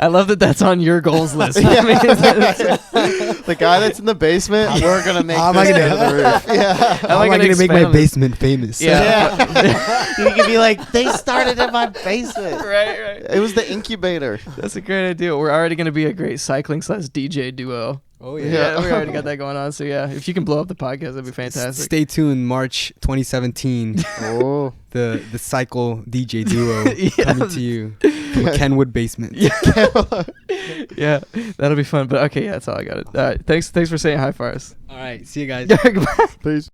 love that that's on your goals list. Yeah. The guy that's in the basement, we're gonna make How am I this gonna- go to the roof. Yeah. How am I gonna make my expand this? basement famous? Yeah. You can be like, they started in my basement. Right. It was the incubator. That's a great idea. We're already going to be a great cycling/DJ duo. Oh Yeah, we already got that going on. So yeah, if you can blow up the podcast, that'd be fantastic. Stay tuned. March 2017. Oh. The cycle DJ duo Yeah. coming to you from a Kenwood basement. Yeah, that'll be fun. But okay, yeah, that's all I got. Thanks for saying hi, Faris. All right. See you guys. Goodbye. Peace.